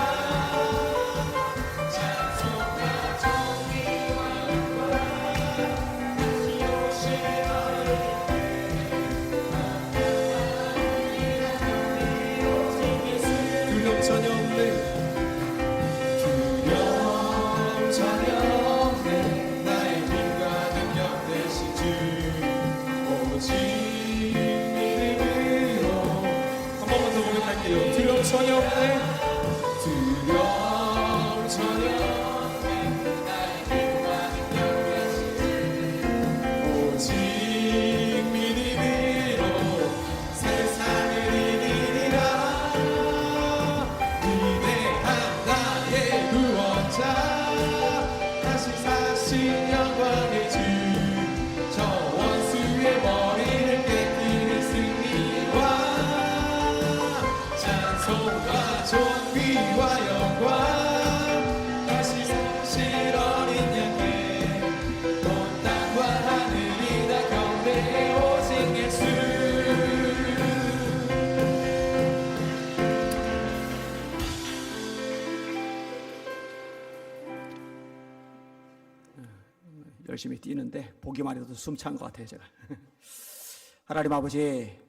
찬송과 존귀와 영광, 다시 오실 두려움 전혀 없네. 두려움 전혀 없네. 나의 힘과 능력 되신 주, 오직 믿음으로. 한 번만 더 고백할게요. 두려움 전혀 없네. 두려움 전혀 없네. 나의 힘과 능력 되신 주, 오직 믿음으로 세상을 이기리라. 위대한 나의 구원자, 다시 사신 영광의 주, 저 원수의 머리를 깨뜨린 승리의 왕, 찬송과 존귀와 영광, 다시 사실 어린 양께 온 땅과 하늘이 다 경배해 오직 예수. 열심히 뛰는데 보기만 해도 숨찬 것 같아요, 제가. 하나님 아버지,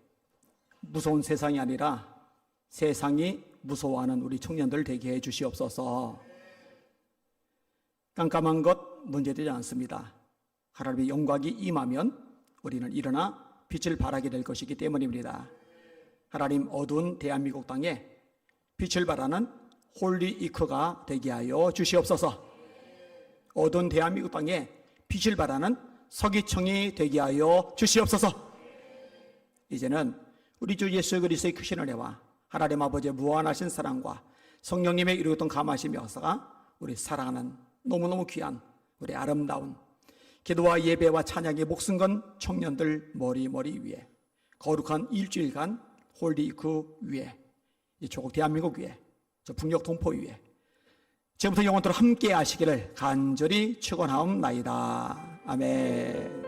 무서운 세상이 아니라 세상이 무서워하는 우리 청년들 되게 해 주시옵소서. 깜깜한 것 문제되지 않습니다. 하나님의 영광이 임하면 우리는 일어나 빛을 발하게 될 것이기 때문입니다. 하나님, 어두운 대한민국 땅에 빛을 발하는 홀리위크가 되게 하여 주시옵소서. 어두운 대한민국 땅에 빛을 발하는 서기청이 되게 하여 주시옵소서. 이제는 우리 주 예수 그리스도의 크신 은혜와 하나님 아버지의 무한하신 사랑과 성령님의 이루었던 감하심이 어서가 우리 사랑하는 너무너무 귀한 우리 아름다운 기도와 예배와 찬양의 목숨 건 청년들 머리 위에 거룩한 일주일간 홀리위크 위에 이 조국 대한민국 위에 저 북녘 동포 위에 지금부터 영원토록 함께 하시기를 간절히 축원하옵나이다. 아멘.